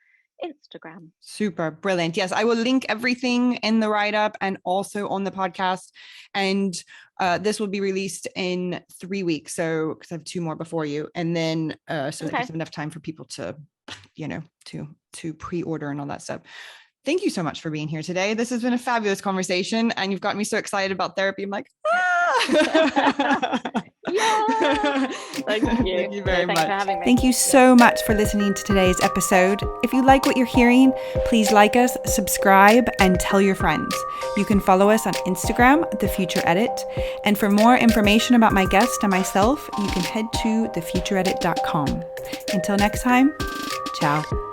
Instagram. Super brilliant. Yes, I will link everything in the write-up and also on the podcast. And this will be released in 3 weeks. So, because I have 2 more before you. And then so that gives enough time for people to, to pre-order and all that stuff. Thank you so much for being here today. This has been a fabulous conversation, and you've got me so excited about therapy. I'm like, Thank you. Thank you very much. For having me. Thank you so much for listening to today's episode. If you like what you're hearing, please like us, subscribe, and tell your friends. You can follow us on Instagram, The Future Edit. And for more information about my guest and myself, you can head to thefutureedit.com. Until next time, ciao.